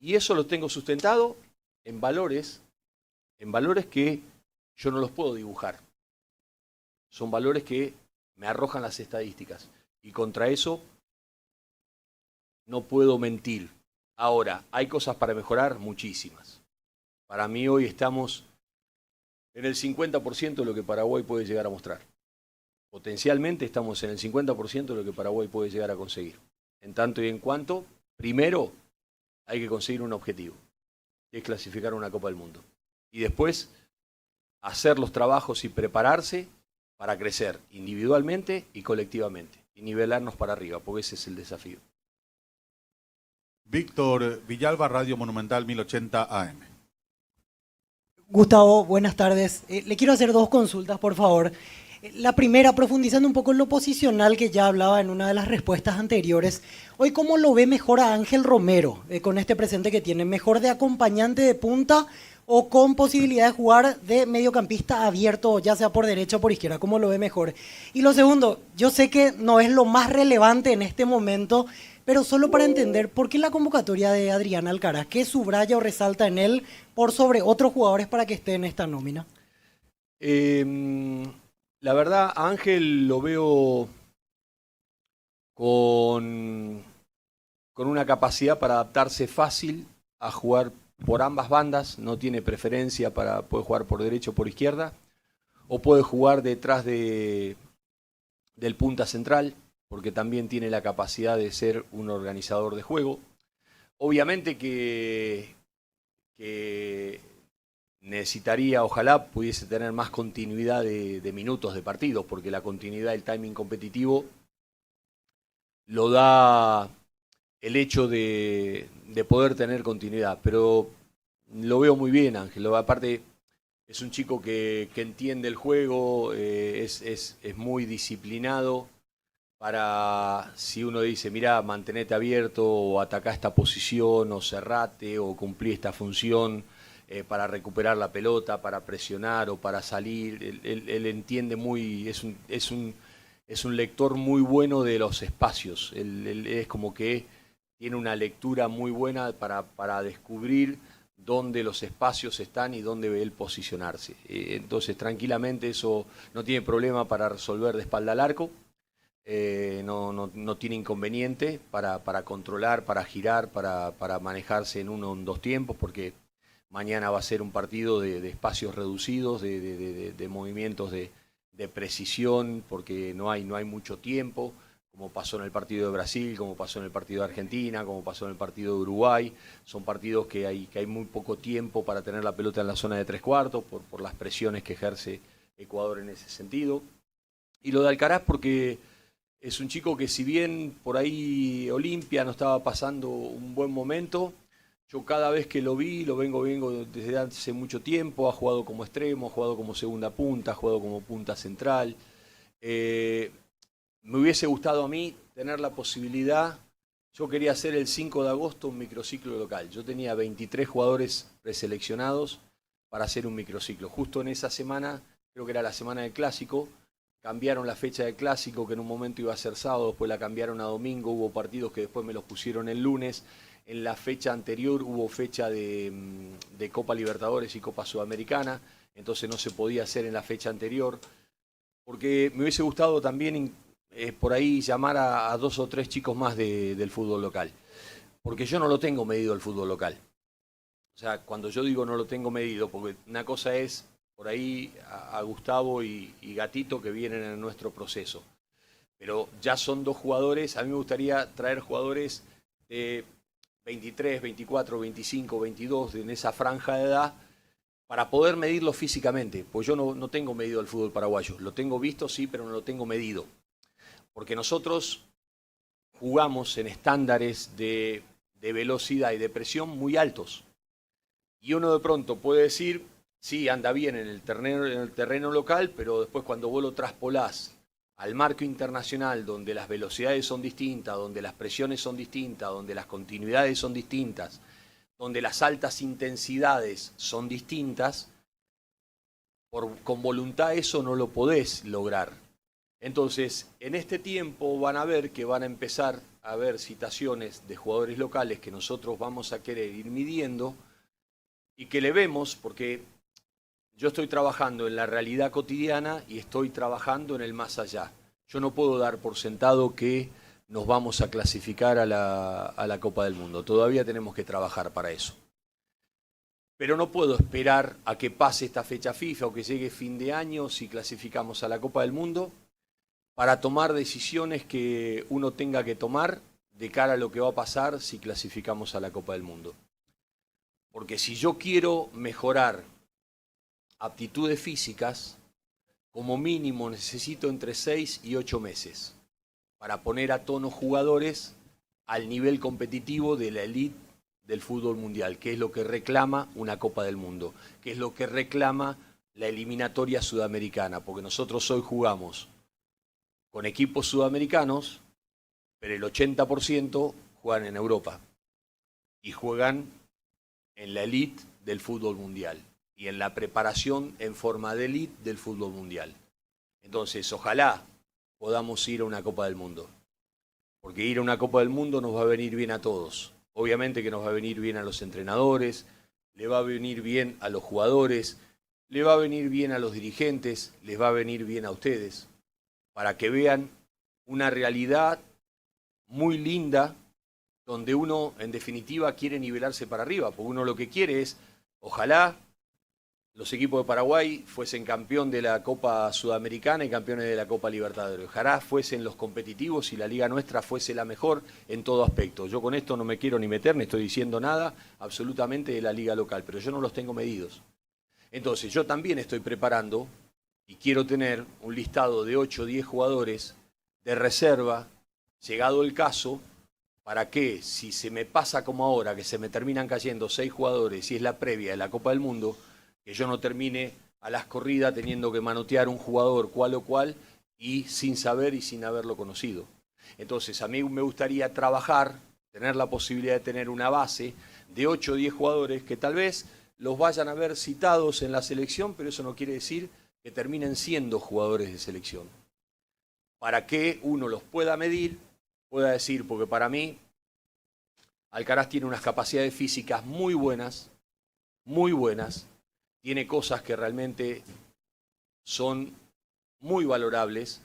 Y eso lo tengo sustentado en valores que yo no los puedo dibujar. Son valores que me arrojan las estadísticas. Y contra eso no puedo mentir. Ahora, ¿hay cosas para mejorar? Muchísimas. Para mí hoy estamos en el 50% de lo que Paraguay puede llegar a mostrar. Potencialmente estamos en el 50% de lo que Paraguay puede llegar a conseguir. En tanto y en cuanto, primero hay que conseguir un objetivo, que es clasificar una Copa del Mundo. Y después hacer los trabajos y prepararse para crecer individualmente y colectivamente. Y nivelarnos para arriba, porque ese es el desafío. Víctor Villalba, Radio Monumental 1080 AM. Gustavo, buenas tardes. Le quiero hacer 2 consultas, por favor. La primera, profundizando un poco en lo posicional que ya hablaba en una de las respuestas anteriores. Hoy, ¿cómo lo ve mejor a Ángel Romero con este presente que tiene? ¿Mejor de acompañante de punta o con posibilidad de jugar de mediocampista abierto, ya sea por derecha o por izquierda? ¿Cómo lo ve mejor? Y lo segundo, yo sé que no es lo más relevante en este momento, pero solo para entender, ¿por qué la convocatoria de Adrián Alcaraz? ¿Qué subraya o resalta en él por sobre otros jugadores para que esté en esta nómina? La verdad, a Ángel lo veo con una capacidad para adaptarse fácil a jugar por ambas bandas. No tiene preferencia puede jugar por derecha o por izquierda, o puede jugar detrás del punta central, porque también tiene la capacidad de ser un organizador de juego. Obviamente que necesitaría, ojalá pudiese tener más continuidad de minutos de partidos, porque la continuidad del timing competitivo lo da el hecho de poder tener continuidad. Pero Lo veo muy bien, Ángel. Aparte, es un chico que entiende el juego, es muy disciplinado para, si uno dice, mira, mantenete abierto, o atacá esta posición, o cerrate, o cumplí esta función, para recuperar la pelota, para presionar o para salir. Él entiende muy, es un lector muy bueno de los espacios. Él es como que tiene una lectura muy buena para descubrir dónde los espacios están y dónde ve él posicionarse. Entonces, tranquilamente, eso no tiene problema para resolver de espalda al arco. No tiene inconveniente para controlar, para girar, para manejarse en uno o en dos tiempos, porque mañana va a ser un partido de espacios reducidos, de movimientos de precisión, porque no hay mucho tiempo, como pasó en el partido de Brasil, como pasó en el partido de Argentina, como pasó en el partido de Uruguay. Son partidos que hay muy poco tiempo para tener la pelota en la zona de tres cuartos, por las presiones que ejerce Ecuador en ese sentido. Y lo de Alcaraz porque es un chico que, si bien por ahí Olimpia no estaba pasando un buen momento, yo cada vez que lo vi, lo vengo desde hace mucho tiempo. Ha jugado como extremo, ha jugado como segunda punta, ha jugado como punta central. Me hubiese gustado a mí tener la posibilidad. Yo quería hacer el 5 de agosto un microciclo local. Yo tenía 23 jugadores preseleccionados para hacer un microciclo. Justo en esa semana, creo que era la semana del Clásico, cambiaron la fecha del Clásico, que en un momento iba a ser sábado, después la cambiaron a domingo. Hubo partidos que después me los pusieron el lunes. En la fecha anterior hubo fecha de Copa Libertadores y Copa Sudamericana, entonces no se podía hacer en la fecha anterior, porque me hubiese gustado también por ahí llamar a dos o tres chicos más del fútbol local, porque yo no lo tengo medido el fútbol local. O sea, cuando yo digo no lo tengo medido, porque una cosa es por ahí a Gustavo y Gatito, que vienen en nuestro proceso, pero ya son dos jugadores. A mí me gustaría traer jugadores de 23, 24, 25, 22, en esa franja de edad, para poder medirlo físicamente. Pues yo no tengo medido el fútbol paraguayo. Lo tengo visto, sí, pero no lo tengo medido. Porque nosotros jugamos en estándares de velocidad y de presión muy altos. Y uno de pronto puede decir, sí, anda bien en el terreno local, pero después cuando vos lo traspolás al marco internacional, donde las velocidades son distintas, donde las presiones son distintas, donde las continuidades son distintas, donde las altas intensidades son distintas, con voluntad eso no lo podés lograr. Entonces, en este tiempo van a ver que van a empezar a haber citaciones de jugadores locales que nosotros vamos a querer ir midiendo y que le vemos, porque yo estoy trabajando en la realidad cotidiana y estoy trabajando en el más allá. Yo no puedo dar por sentado que nos vamos a clasificar a la Copa del Mundo. Todavía tenemos que trabajar para eso. Pero no puedo esperar a que pase esta fecha FIFA o que llegue fin de año si clasificamos a la Copa del Mundo para tomar decisiones que uno tenga que tomar de cara a lo que va a pasar si clasificamos a la Copa del Mundo. Porque si yo quiero mejorar aptitudes físicas, como mínimo necesito entre 6 y 8 meses para poner a tono jugadores al nivel competitivo de la elite del fútbol mundial, que es lo que reclama una Copa del Mundo, que es lo que reclama la eliminatoria sudamericana, porque nosotros hoy jugamos con equipos sudamericanos, pero el 80% juegan en Europa y juegan en la elite del fútbol mundial y en la preparación en forma de elite del fútbol mundial. Entonces, ojalá podamos ir a una Copa del Mundo, porque ir a una Copa del Mundo nos va a venir bien a todos. Obviamente que nos va a venir bien a los entrenadores, le va a venir bien a los jugadores, le va a venir bien a los dirigentes, les va a venir bien a ustedes, para que vean una realidad muy linda, donde uno, en definitiva, quiere nivelarse para arriba, porque uno lo que quiere es, ojalá los equipos de Paraguay fuesen campeón de la Copa Sudamericana y campeones de la Copa Libertadores. Ojalá fuesen los competitivos y la liga nuestra fuese la mejor en todo aspecto. Yo con esto no me quiero ni meter, ni estoy diciendo nada absolutamente de la liga local, pero yo no los tengo medidos. Entonces, yo también estoy preparando y quiero tener un listado de 8 o 10 jugadores de reserva, llegado el caso, ¿para qué? Si se me pasa como ahora, que se me terminan cayendo 6 jugadores y es la previa de la Copa del Mundo, que yo no termine a las corridas teniendo que manotear un jugador cual o cual y sin saber y sin haberlo conocido. Entonces a mí me gustaría trabajar, tener la posibilidad de tener una base de 8 o 10 jugadores que tal vez los vayan a ver citados en la selección, pero eso no quiere decir que terminen siendo jugadores de selección. Para que uno los pueda medir, pueda decir, porque para mí Alcaraz tiene unas capacidades físicas muy buenas, tiene cosas que realmente son muy valorables,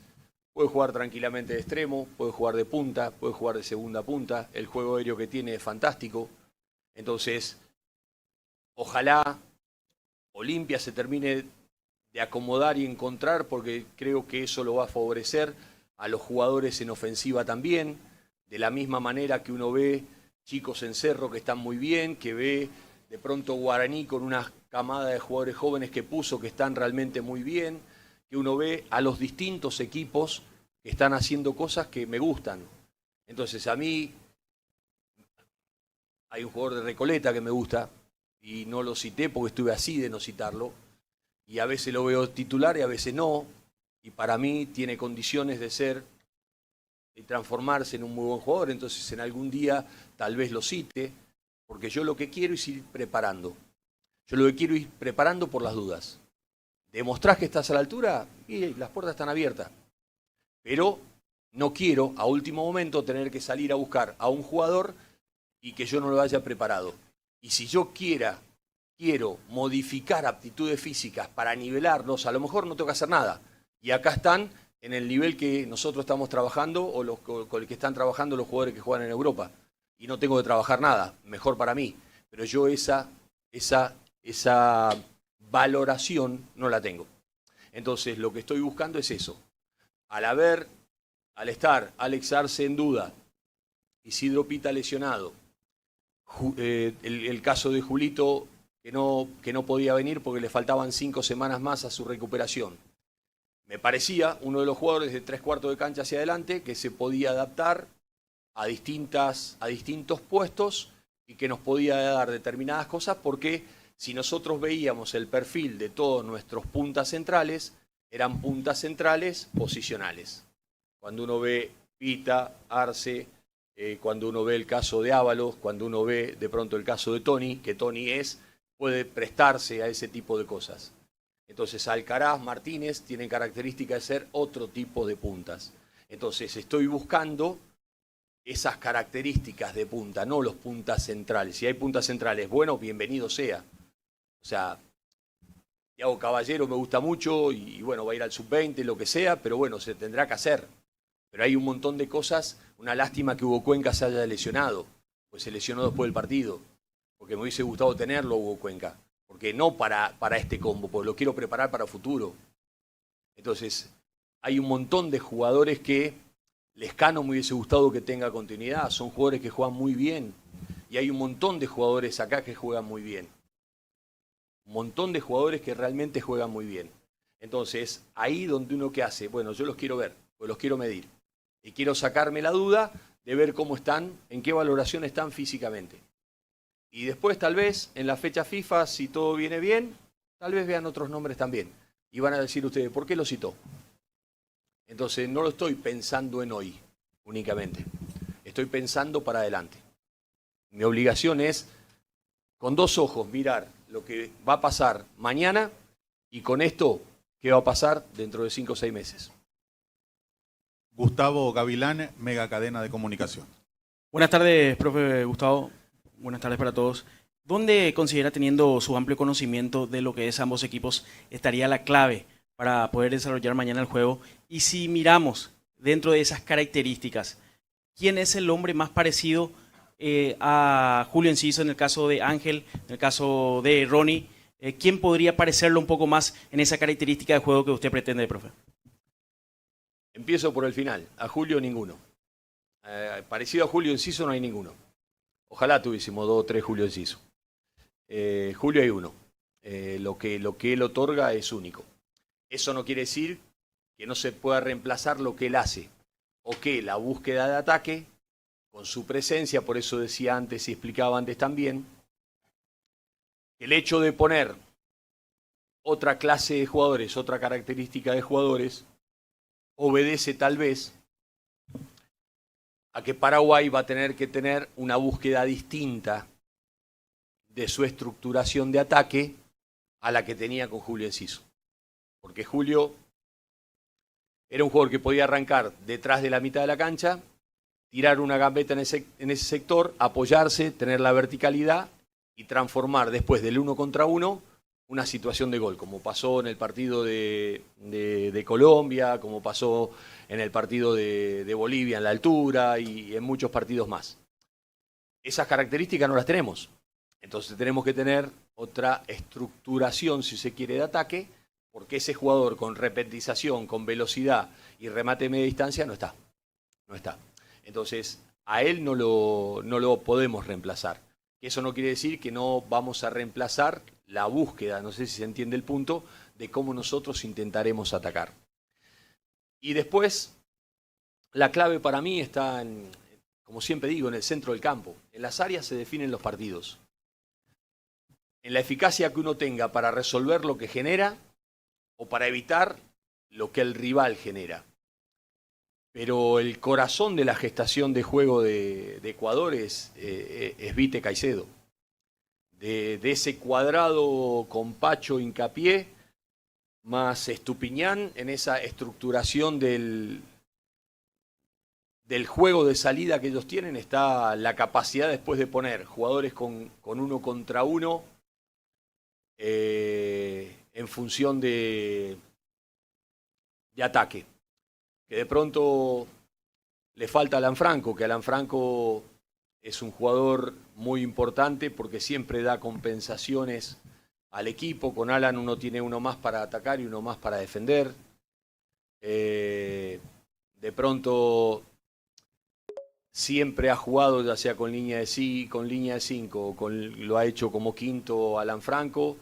puede jugar tranquilamente de extremo, puede jugar de punta, puede jugar de segunda punta, el juego aéreo que tiene es fantástico, entonces ojalá Olimpia se termine de acomodar y encontrar, porque creo que eso lo va a favorecer a los jugadores en ofensiva también, de la misma manera que uno ve chicos en Cerro que están muy bien, que ve de pronto Guaraní con una camada de jugadores jóvenes que puso que están realmente muy bien, que uno ve a los distintos equipos que están haciendo cosas que me gustan. Entonces a mí hay un jugador de Recoleta que me gusta, y no lo cité porque estuve así de no citarlo, y a veces lo veo titular y a veces no, y para mí tiene condiciones de ser y transformarse en un muy buen jugador, entonces en algún día tal vez lo cite, porque yo lo que quiero es ir preparando. Yo lo que quiero es ir preparando por las dudas. ¿Demostrás que estás a la altura? Y las puertas están abiertas. Pero no quiero a último momento tener que salir a buscar a un jugador y que yo no lo haya preparado. Y si yo quiero modificar aptitudes físicas para nivelarlos, a lo mejor no tengo que hacer nada. Y acá están en el nivel que nosotros estamos trabajando o con el que están trabajando los jugadores que juegan en Europa. Y no tengo que trabajar nada, mejor para mí. Pero yo esa valoración no la tengo. Entonces lo que estoy buscando es eso. Al estar Alex Arce en duda, Isidro Pita lesionado, el caso de Julito que no podía venir porque le faltaban 5 semanas más a su recuperación. Me parecía uno de los jugadores de 3/4 de cancha hacia adelante que se podía adaptar a distintos puestos y que nos podía dar determinadas cosas, porque si nosotros veíamos el perfil de todos nuestros puntas centrales, eran puntas centrales posicionales. Cuando uno ve Pita, Arce, cuando uno ve el caso de Ábalos, cuando uno ve de pronto el caso de Toni, que Toni puede prestarse a ese tipo de cosas. Entonces Alcaraz, Martínez tienen características de ser otro tipo de puntas. Entonces estoy buscando esas características de punta, no los puntas centrales. Si hay puntas centrales, bueno, bienvenido sea. O sea, Thiago Caballero me gusta mucho y bueno, va a ir al sub-20, lo que sea, pero bueno, se tendrá que hacer. Pero hay un montón de cosas, una lástima que Hugo Cuenca se haya lesionado, pues se lesionó después del partido, porque me hubiese gustado tenerlo Hugo Cuenca, porque no para este combo, porque lo quiero preparar para futuro. Entonces, hay un montón de jugadores que Lescano me hubiese gustado que tenga continuidad, son jugadores que juegan muy bien, y hay un montón de jugadores acá que juegan muy bien. Un montón de jugadores que realmente juegan muy bien. Entonces, ahí donde uno que hace, bueno, yo los quiero ver, pues los quiero medir. Y quiero sacarme la duda de ver cómo están, en qué valoración están físicamente. Y después tal vez en la fecha FIFA, si todo viene bien, tal vez vean otros nombres también. Y van a decir ustedes, ¿por qué lo citó? Entonces no lo estoy pensando en hoy únicamente. Estoy pensando para adelante. Mi obligación es, con 2 ojos, mirar lo que va a pasar mañana y con esto, qué va a pasar dentro de 5 o 6 meses. Gustavo Gavilán, Mega Cadena de Comunicación. Buenas tardes, profe Gustavo. Buenas tardes para todos. ¿Dónde considera, teniendo su amplio conocimiento de lo que es ambos equipos, estaría la clave para poder desarrollar mañana el juego? Y si miramos dentro de esas características, ¿quién es el hombre más parecido a Julio Enciso en el caso de Ángel, en el caso de Ronnie? ¿Quién podría parecerlo un poco más en esa característica de juego que usted pretende, profe? Empiezo por el final. A Julio ninguno. Parecido a Julio Enciso no hay ninguno. Ojalá tuviésemos 2 o 3 Julio Enciso. Julio hay uno. Lo que él otorga es único. Eso no quiere decir que no se pueda reemplazar lo que él hace, o que la búsqueda de ataque con su presencia, por eso decía antes y explicaba antes también, el hecho de poner otra clase de jugadores, otra característica de jugadores, obedece tal vez a que Paraguay va a tener que tener una búsqueda distinta de su estructuración de ataque a la que tenía con Julio Enciso. Porque Julio era un jugador que podía arrancar detrás de la mitad de la cancha, tirar una gambeta en ese sector, apoyarse, tener la verticalidad y transformar después del 1 contra 1 una situación de gol, como pasó en el partido de Colombia, como pasó en el partido de Bolivia en la altura y en muchos partidos más. Esas características no las tenemos. Entonces tenemos que tener otra estructuración, si se quiere, de ataque, porque ese jugador con repetización, con velocidad y remate de media distancia no está. No está. Entonces, a él no lo podemos reemplazar. Eso no quiere decir que no vamos a reemplazar la búsqueda, no sé si se entiende el punto, de cómo nosotros intentaremos atacar. Y después, la clave para mí está, como siempre digo, en el centro del campo. En las áreas se definen los partidos. En la eficacia que uno tenga para resolver lo que genera o para evitar lo que el rival genera. Pero el corazón de la gestación de juego de Ecuador es Vite Caicedo. De ese cuadrado con Pacho Hincapié, más Estupiñán, en esa estructuración del juego de salida que ellos tienen, está la capacidad después de poner jugadores con 1 contra 1 en función de ataque. Que de pronto le falta a Alan Franco, que Alan Franco es un jugador muy importante porque siempre da compensaciones al equipo. Con Alan uno tiene uno más para atacar y uno más para defender. De pronto siempre ha jugado, ya sea con línea de 5, lo ha hecho como quinto Alan Franco,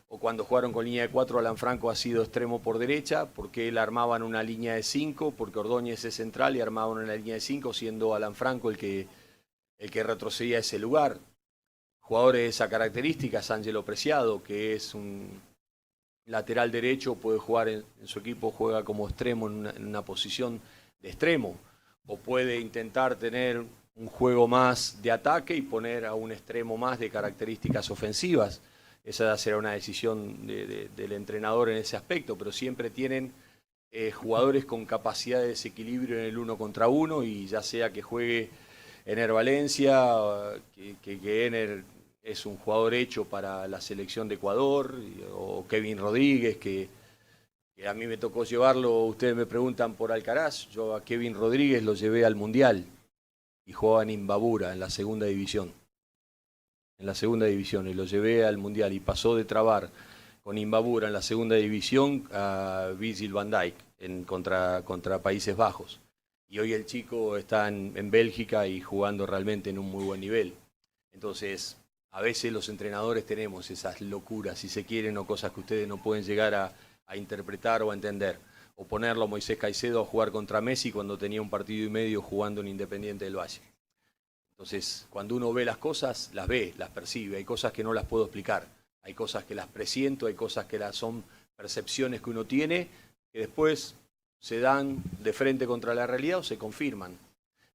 o cuando jugaron con línea de 4, Alan Franco ha sido extremo por derecha, porque él armaba en una línea de 5, porque Ordóñez es central y armaban en una línea de 5, siendo Alan Franco el que retrocedía a ese lugar. Jugadores de esa característica, Ángelo Preciado, que es un lateral derecho, puede jugar en su equipo, juega como extremo en una posición de extremo, o puede intentar tener un juego más de ataque y poner a un extremo más de características ofensivas. Esa será una decisión del entrenador en ese aspecto, pero siempre tienen jugadores con capacidad de desequilibrio en el 1 contra 1, y ya sea que juegue Ener Valencia, que Ener es un jugador hecho para la selección de Ecuador, o Kevin Rodríguez, que a mí me tocó llevarlo, ustedes me preguntan por Alcaraz, yo a Kevin Rodríguez lo llevé al Mundial y jugaba en Imbabura, en la segunda división. En la segunda división, y lo llevé al Mundial, y pasó de trabar con Imbabura en la segunda división a Virgil van Dijk contra Países Bajos. Y hoy el chico está en Bélgica y jugando realmente en un muy buen nivel. Entonces, a veces los entrenadores tenemos esas locuras, si se quieren, o cosas que ustedes no pueden llegar a interpretar o a entender. O ponerlo a Moisés Caicedo a jugar contra Messi cuando tenía un partido y medio jugando en Independiente del Valle. Entonces, cuando uno ve las cosas, las ve, las percibe. Hay cosas que no las puedo explicar. Hay cosas que las presiento, hay cosas que son percepciones que uno tiene, que después se dan de frente contra la realidad o se confirman.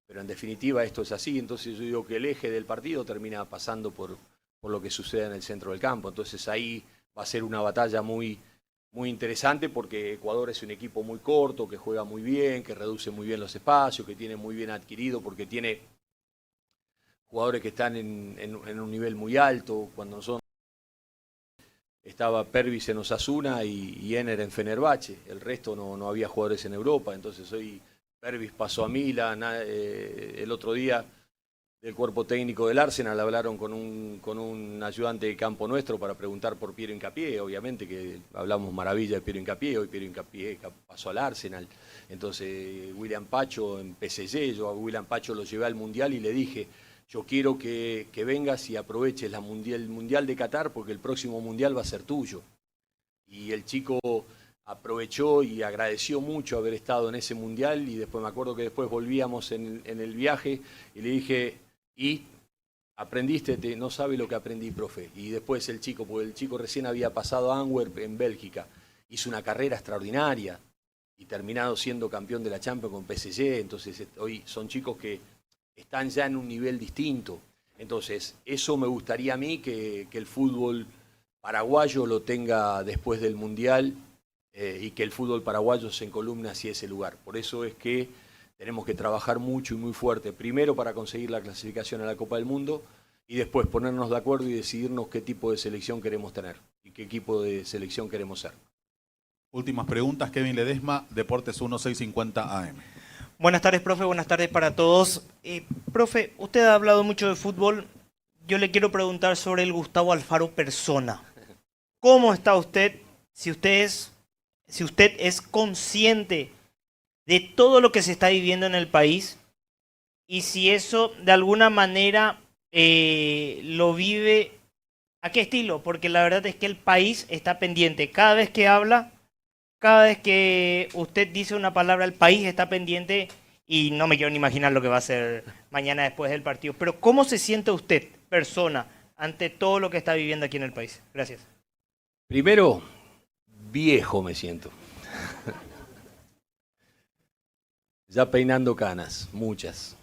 Pero en definitiva esto es así. Entonces yo digo que el eje del partido termina pasando por lo que sucede en el centro del campo. Entonces ahí va a ser una batalla muy interesante, porque Ecuador es un equipo muy corto, que juega muy bien, que reduce muy bien los espacios, que tiene muy bien adquirido, porque tiene jugadores que están en un nivel muy alto. Cuando estaba Pervis en Osasuna y Ener en Fenerbahce, el resto no había jugadores en Europa. Entonces hoy Pervis pasó a Milan. El otro día del cuerpo técnico del Arsenal hablaron con un ayudante de campo nuestro para preguntar por Piero Hincapié. Obviamente que hablamos maravilla de Piero Hincapié. Hoy Piero Hincapié pasó al Arsenal. Entonces William Pacho en PSG, yo a William Pacho lo llevé al Mundial y le dije: yo quiero que vengas y aproveches el Mundial de Qatar, porque el próximo Mundial va a ser tuyo. Y el chico aprovechó y agradeció mucho haber estado en ese mundial, y después me acuerdo que después volvíamos en el viaje y le dije, ¿y aprendiste? No sabe lo que aprendí, profe. Y después el chico, porque el chico recién había pasado a Antwerp en Bélgica, hizo una carrera extraordinaria y terminado siendo campeón de la Champions con PSG. Entonces hoy son chicos que están ya en un nivel distinto. Entonces eso me gustaría a mí que el fútbol paraguayo lo tenga después del Mundial, y que el fútbol paraguayo se encolumne hacia ese lugar. Por eso es que tenemos que trabajar mucho y muy fuerte, primero para conseguir la clasificación a la Copa del Mundo y después ponernos de acuerdo y decidirnos qué tipo de selección queremos tener y qué equipo de selección queremos ser. Últimas preguntas, Kevin Ledesma, Deportes 1650 AM. Buenas tardes, profe. Buenas tardes para todos. Profe, usted ha hablado mucho de fútbol. Yo le quiero preguntar sobre el Gustavo Alfaro persona. ¿Cómo está usted? Si usted es consciente de todo lo que se está viviendo en el país y si eso de alguna manera lo vive, ¿a qué estilo? Porque la verdad es que el país está pendiente. Cada vez que habla, cada vez que usted dice una palabra, el país está pendiente y no me quiero ni imaginar lo que va a hacer mañana después del partido. Pero ¿cómo se siente usted, persona, ante todo lo que está viviendo aquí en el país? Gracias. Primero, viejo me siento. Ya peinando canas, muchas.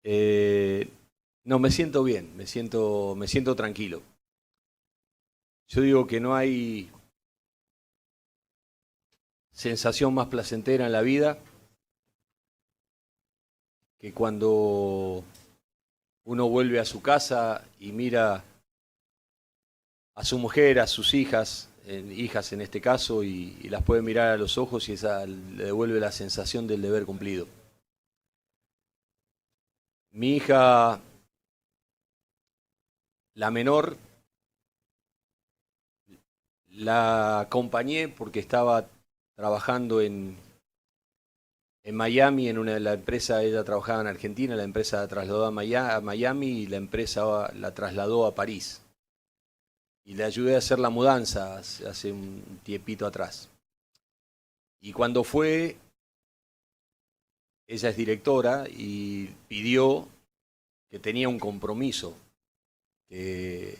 No, me siento bien, me siento tranquilo. Yo digo que no hay sensación más placentera en la vida que cuando uno vuelve a su casa y mira a su mujer, a sus hijas en este caso, y las puede mirar a los ojos y esa le devuelve la sensación del deber cumplido. Mi hija, la menor, la acompañé porque estaba trabajando en Miami, la empresa. Ella trabajaba en Argentina, la empresa la trasladó a Miami y la empresa la trasladó a París. Y le ayudé a hacer la mudanza hace un tiempito atrás. Y cuando fue, ella es directora y pidió que tenía un compromiso, que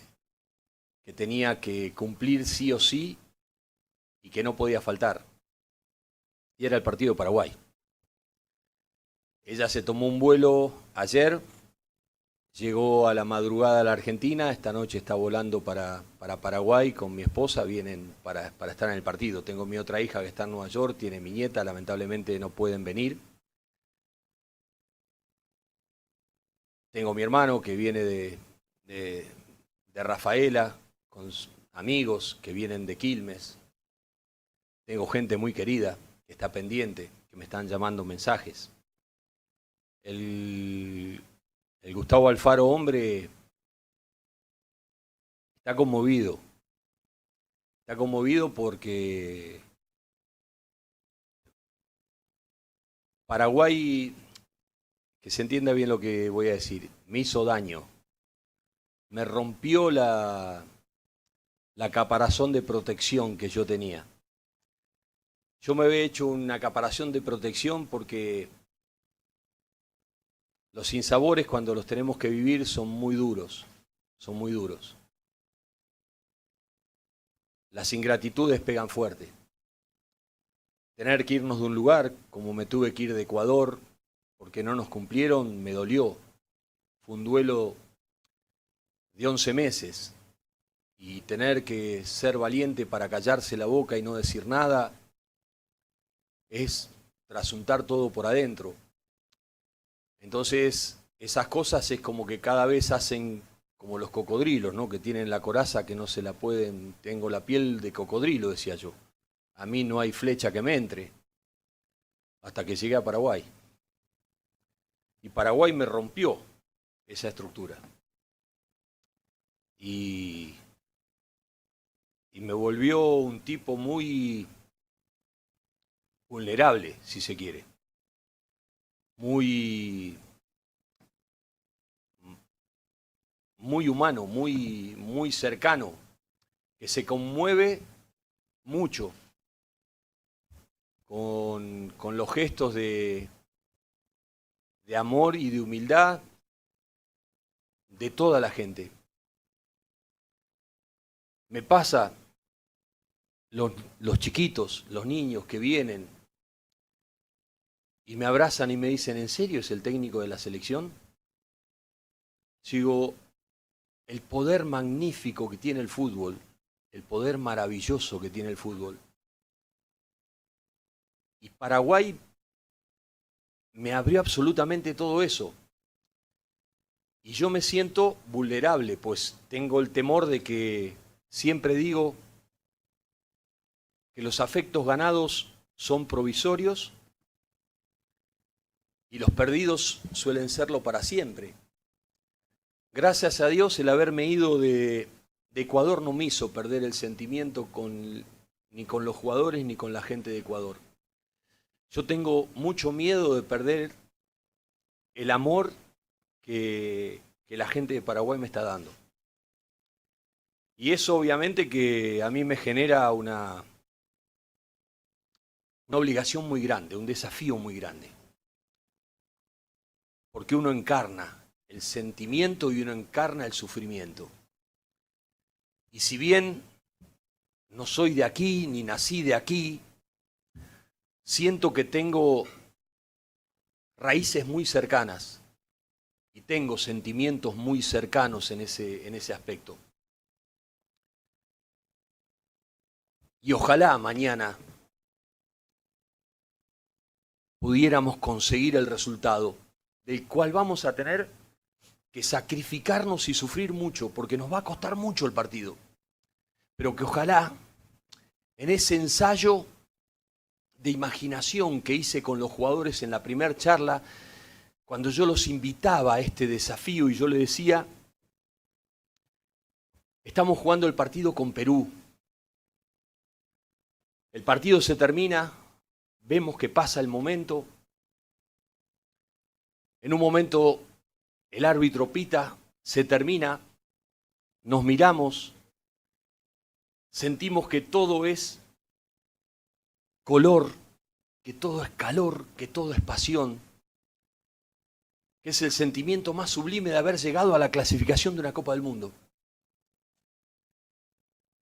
tenía que cumplir sí o sí y que no podía faltar. Y era el partido de Paraguay. Ella se tomó un vuelo ayer, llegó a la madrugada a la Argentina, esta noche está volando para Paraguay con mi esposa, vienen para estar en el partido. Tengo mi otra hija que está en Nueva York, tiene mi nieta, lamentablemente no pueden venir. Tengo mi hermano que viene de Rafaela, con amigos que vienen de Quilmes. Tengo gente muy querida que está pendiente, que me están llamando mensajes. El Gustavo Alfaro, hombre, está conmovido. Está conmovido porque Paraguay, que se entienda bien lo que voy a decir, me hizo daño. Me rompió la caparazón de protección que yo tenía. Yo me había hecho una caparazón de protección porque los sinsabores, cuando los tenemos que vivir, son muy duros. Son muy duros. Las ingratitudes pegan fuerte. Tener que irnos de un lugar, como me tuve que ir de Ecuador, porque no nos cumplieron, me dolió. Fue un duelo de 11 meses. Y tener que ser valiente para callarse la boca y no decir nada, es trasuntar todo por adentro. Entonces, esas cosas es como que cada vez hacen como los cocodrilos, ¿no? Que tienen la coraza que no se la pueden... Tengo la piel de cocodrilo, decía yo. A mí no hay flecha que me entre. Hasta que llegué a Paraguay. Y Paraguay me rompió esa estructura. Y me volvió un tipo muy vulnerable, si se quiere. Muy humano, muy cercano, que se conmueve mucho con los gestos de amor y de humildad de toda la gente. Me pasa los chiquitos, los niños que vienen y me abrazan y me dicen, ¿en serio es el técnico de la selección? Digo, el poder magnífico que tiene el fútbol, el poder maravilloso que tiene el fútbol. Y Paraguay me abrió absolutamente todo eso. Y yo me siento vulnerable, pues tengo el temor de que siempre digo que los afectos ganados son provisorios y los perdidos suelen serlo para siempre. Gracias a Dios el haberme ido de Ecuador no me hizo perder el sentimiento ni con los jugadores ni con la gente de Ecuador. Yo tengo mucho miedo de perder el amor que la gente de Paraguay me está dando. Y eso obviamente que a mí me genera una obligación muy grande, un desafío muy grande. Porque uno encarna el sentimiento y uno encarna el sufrimiento. Y si bien no soy de aquí, ni nací de aquí, siento que tengo raíces muy cercanas y tengo sentimientos muy cercanos en ese aspecto. Y ojalá mañana pudiéramos conseguir el resultado del cual vamos a tener que sacrificarnos y sufrir mucho, porque nos va a costar mucho el partido. Pero que ojalá en ese ensayo de imaginación que hice con los jugadores en la primera charla, cuando yo los invitaba a este desafío y yo les decía, estamos jugando el partido con Perú. El partido se termina, vemos que pasa el momento. En un momento el árbitro pita, se termina, nos miramos, sentimos que todo es color, que todo es calor, que todo es pasión, que es el sentimiento más sublime de haber llegado a la clasificación de una Copa del Mundo.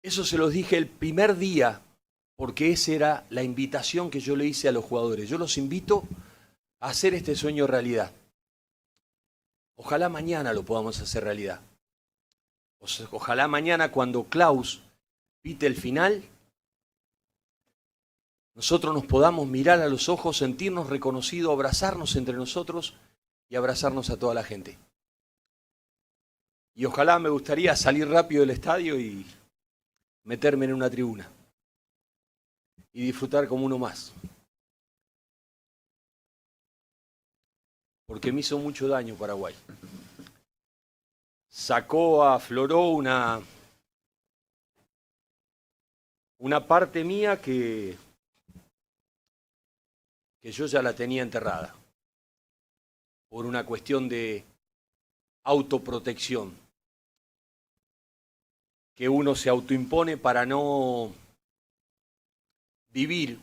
Eso se los dije el primer día, porque esa era la invitación que yo le hice a los jugadores. Yo los invito a hacer este sueño realidad. Ojalá mañana lo podamos hacer realidad. Ojalá mañana cuando Klaus pite el final, nosotros nos podamos mirar a los ojos, sentirnos reconocidos, abrazarnos entre nosotros y abrazarnos a toda la gente. Y ojalá me gustaría salir rápido del estadio y meterme en una tribuna y disfrutar como uno más. Porque me hizo mucho daño Paraguay. Afloró una parte mía que yo ya la tenía enterrada, por una cuestión de autoprotección, que uno se autoimpone para no vivir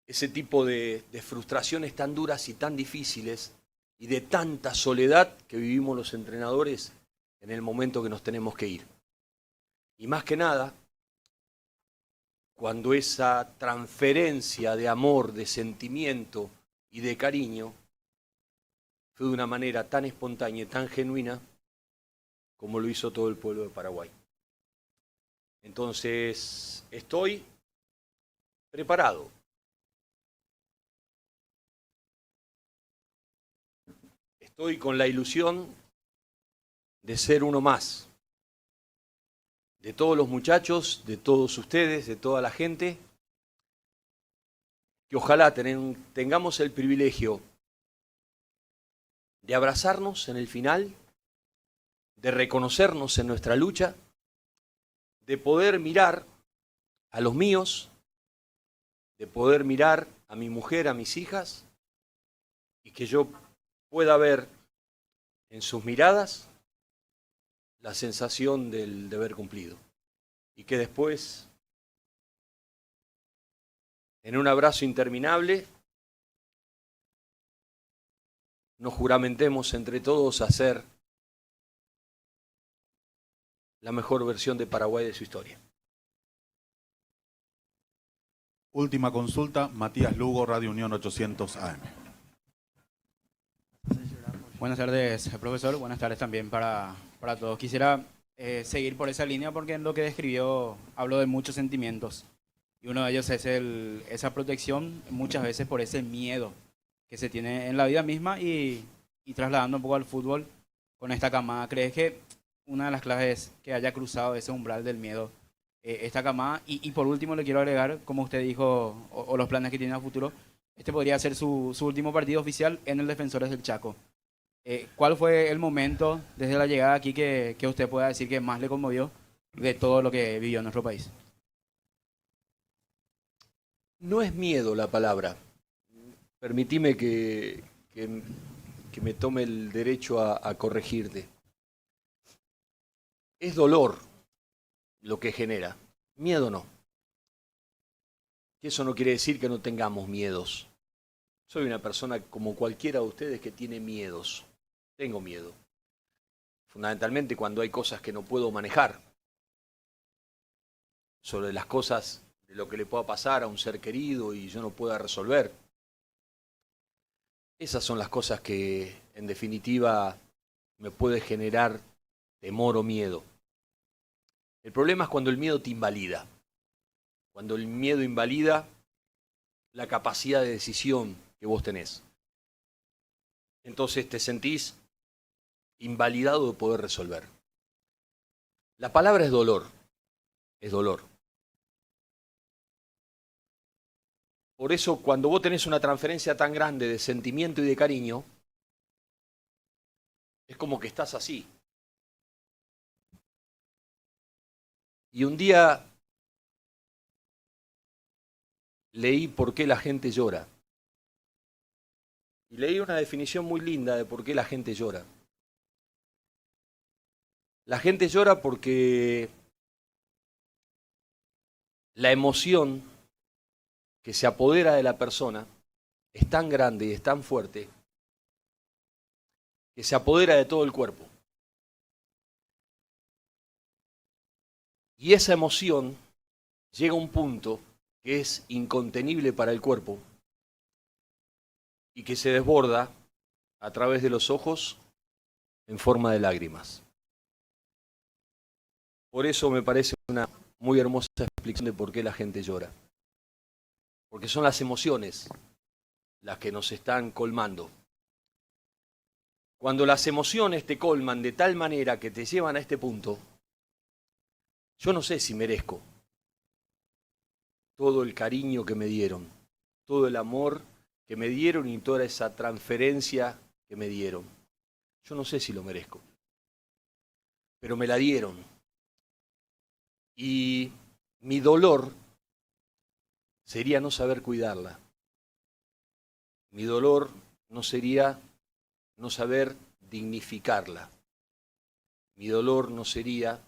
ese tipo de frustraciones tan duras y tan difíciles y de tanta soledad que vivimos los entrenadores en el momento que nos tenemos que ir. Y más que nada, cuando esa transferencia de amor, de sentimiento y de cariño fue de una manera tan espontánea y tan genuina como lo hizo todo el pueblo de Paraguay. Entonces, estoy preparado. Estoy con la ilusión de ser uno más, de todos los muchachos, de todos ustedes, de toda la gente, que ojalá tengamos el privilegio de abrazarnos en el final, de reconocernos en nuestra lucha, de poder mirar a los míos, de poder mirar a mi mujer, a mis hijas, y que yo pueda ver en sus miradas la sensación del deber cumplido. Y que después en un abrazo interminable, nos juramentemos entre todos a ser la mejor versión de Paraguay de su historia. Última consulta, Matías Lugo, Radio Unión 800 AM. Buenas tardes, profesor. Buenas tardes también para todos. Quisiera seguir por esa línea porque en lo que describió hablo de muchos sentimientos. Y uno de ellos es esa protección muchas veces por ese miedo que se tiene en la vida misma y trasladando un poco al fútbol con esta camada. ¿Crees que una de las claves es que haya cruzado ese umbral del miedo esta camada? Y por último le quiero agregar, como usted dijo, o los planes que tiene a futuro, este podría ser su último partido oficial en el Defensores del Chaco. ¿Cuál fue el momento desde la llegada aquí que usted pueda decir que más le conmovió de todo lo que vivió en nuestro país? No es miedo la palabra. Permitime que me tome el derecho a corregirte. Es dolor lo que genera. Miedo no. Eso no quiere decir que no tengamos miedos. Soy una persona como cualquiera de ustedes que tiene miedos. Tengo miedo. Fundamentalmente cuando hay cosas que no puedo manejar. Sobre las cosas de lo que le pueda pasar a un ser querido y yo no pueda resolver. Esas son las cosas que, en definitiva, me puede generar temor o miedo. El problema es cuando el miedo te invalida. Cuando el miedo invalida la capacidad de decisión que vos tenés. Entonces te sentís invalidado de poder resolver. La palabra es dolor. Es dolor. Por eso, cuando vos tenés una transferencia tan grande de sentimiento y de cariño, es como que estás así. Y un día leí por qué la gente llora. Y leí una definición muy linda de por qué la gente llora. La gente llora porque la emoción que se apodera de la persona es tan grande y es tan fuerte que se apodera de todo el cuerpo. Y esa emoción llega a un punto que es incontenible para el cuerpo y que se desborda a través de los ojos en forma de lágrimas. Por eso me parece una muy hermosa explicación de por qué la gente llora. Porque son las emociones las que nos están colmando. Cuando las emociones te colman de tal manera que te llevan a este punto, yo no sé si merezco todo el cariño que me dieron, todo el amor que me dieron y toda esa transferencia que me dieron. Yo no sé si lo merezco, pero me la dieron. Y mi dolor sería no saber cuidarla. Mi dolor no sería no saber dignificarla. Mi dolor no sería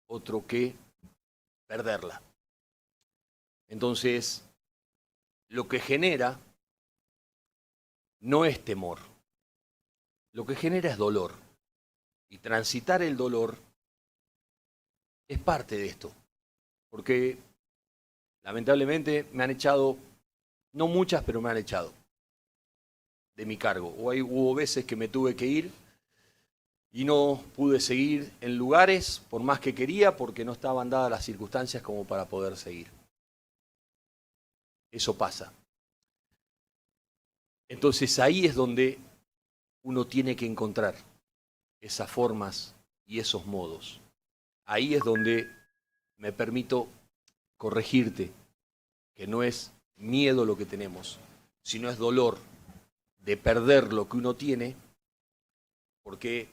otro que perderla. Entonces, lo que genera no es temor. Lo que genera es dolor. Y transitar el dolor es parte de esto. Porque lamentablemente me han echado, no muchas, pero me han echado de mi cargo. Hubo veces que me tuve que ir y no pude seguir en lugares por más que quería porque no estaban dadas las circunstancias como para poder seguir. Eso pasa. Entonces ahí es donde uno tiene que encontrar esas formas y esos modos. Ahí es donde me permito corregirte, que no es miedo lo que tenemos, sino es dolor de perder lo que uno tiene, porque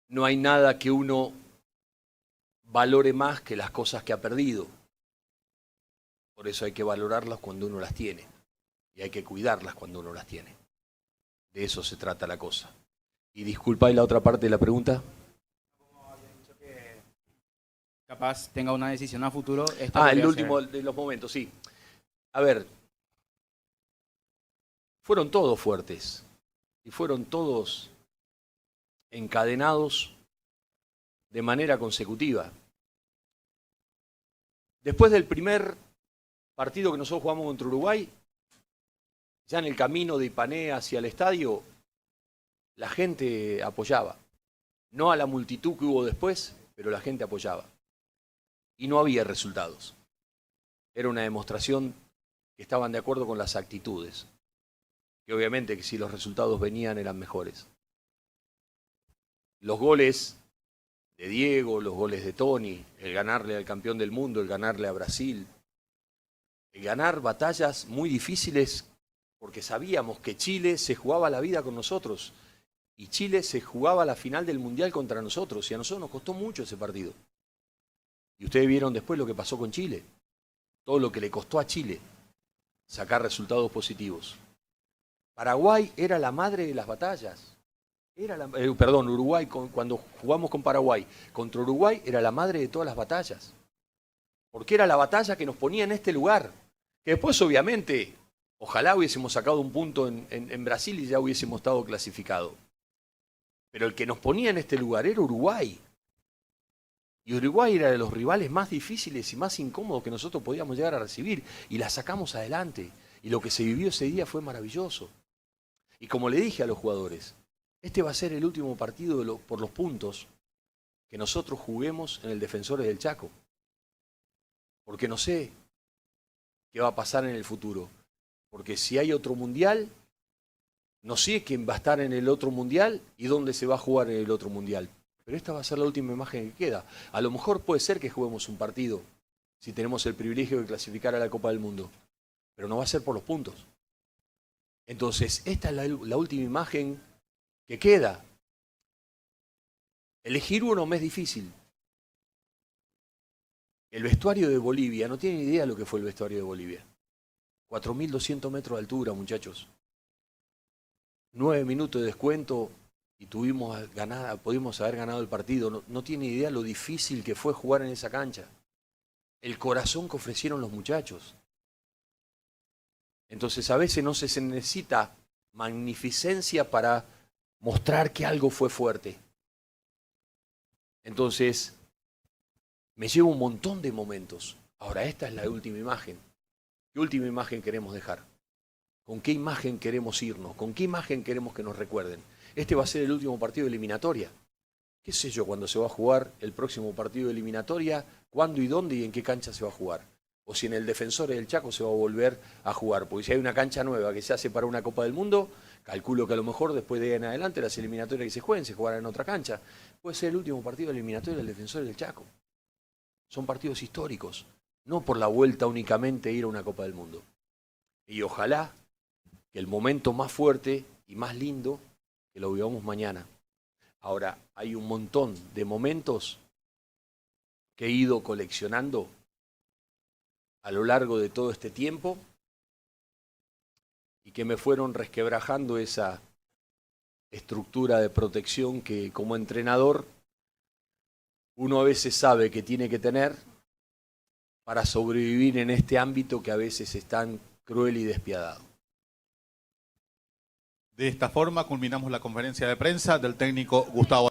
no hay nada que uno valore más que las cosas que ha perdido. Por eso hay que valorarlas cuando uno las tiene y hay que cuidarlas cuando uno las tiene. De eso se trata la cosa. Y disculpa, ¿y la otra parte de la pregunta? capaz tenga una decisión a futuro. El podría último ser. de los momentos, sí. A ver, fueron todos fuertes y fueron todos encadenados de manera consecutiva. Después del primer partido que nosotros jugamos contra Uruguay, ya en el camino de Ipané hacia el estadio, la gente apoyaba. No a la multitud que hubo después, pero la gente apoyaba. Y no había resultados. Era una demostración que estaban de acuerdo con las actitudes. Que obviamente que si los resultados venían eran mejores. Los goles de Diego, los goles de Toni, el ganarle al campeón del mundo, el ganarle a Brasil, el ganar batallas muy difíciles porque sabíamos que Chile se jugaba la vida con nosotros y Chile se jugaba la final del Mundial contra nosotros y a nosotros nos costó mucho ese partido. Y ustedes vieron después lo que pasó con Chile, todo lo que le costó a Chile sacar resultados positivos. Paraguay era la madre de las batallas. Uruguay, cuando jugamos con Paraguay, contra Uruguay era la madre de todas las batallas. Porque era la batalla que nos ponía en este lugar. Que después, obviamente, ojalá hubiésemos sacado un punto en Brasil y ya hubiésemos estado clasificados. Pero el que nos ponía en este lugar era Uruguay. Y Uruguay era de los rivales más difíciles y más incómodos que nosotros podíamos llegar a recibir. Y la sacamos adelante. Y lo que se vivió ese día fue maravilloso. Y como le dije a los jugadores, este va a ser el último partido por los puntos que nosotros juguemos en el Defensores del Chaco. Porque no sé qué va a pasar en el futuro. Porque si hay otro mundial, no sé quién va a estar en el otro mundial y dónde se va a jugar en el otro mundial. Pero esta va a ser la última imagen que queda. A lo mejor puede ser que juguemos un partido si tenemos el privilegio de clasificar a la Copa del Mundo. Pero no va a ser por los puntos. Entonces, esta es la última imagen que queda. Elegir uno me es difícil. El vestuario de Bolivia, no tienen idea de lo que fue el vestuario de Bolivia. 4.200 metros de altura, muchachos. 9 minutos de descuento y pudimos haber ganado el partido. No tienen idea lo difícil que fue jugar en esa cancha. El corazón que ofrecieron los muchachos. Entonces a veces no se necesita magnificencia para mostrar que algo fue fuerte. Entonces, me llevo un montón de momentos. Ahora, esta es la última imagen. ¿Qué última imagen queremos dejar? ¿Con qué imagen queremos irnos? ¿Con qué imagen queremos que nos recuerden? Este va a ser el último partido de eliminatoria. ¿Qué sé yo cuándo se va a jugar el próximo partido de eliminatoria? ¿Cuándo y dónde y en qué cancha se va a jugar? O si en el Defensores del Chaco se va a volver a jugar. Porque si hay una cancha nueva que se hace para una Copa del Mundo, calculo que a lo mejor después de ahí en adelante las eliminatorias que se jueguen se jugarán en otra cancha. Puede ser el último partido de eliminatoria del Defensores del Chaco. Son partidos históricos, no por la vuelta únicamente a ir a una Copa del Mundo. Y ojalá que el momento más fuerte y más lindo que lo vivamos mañana. Ahora, hay un montón de momentos que he ido coleccionando a lo largo de todo este tiempo y que me fueron resquebrajando esa estructura de protección que como entrenador uno a veces sabe que tiene que tener para sobrevivir en este ámbito que a veces es tan cruel y despiadado. De esta forma culminamos la conferencia de prensa del técnico Gustavo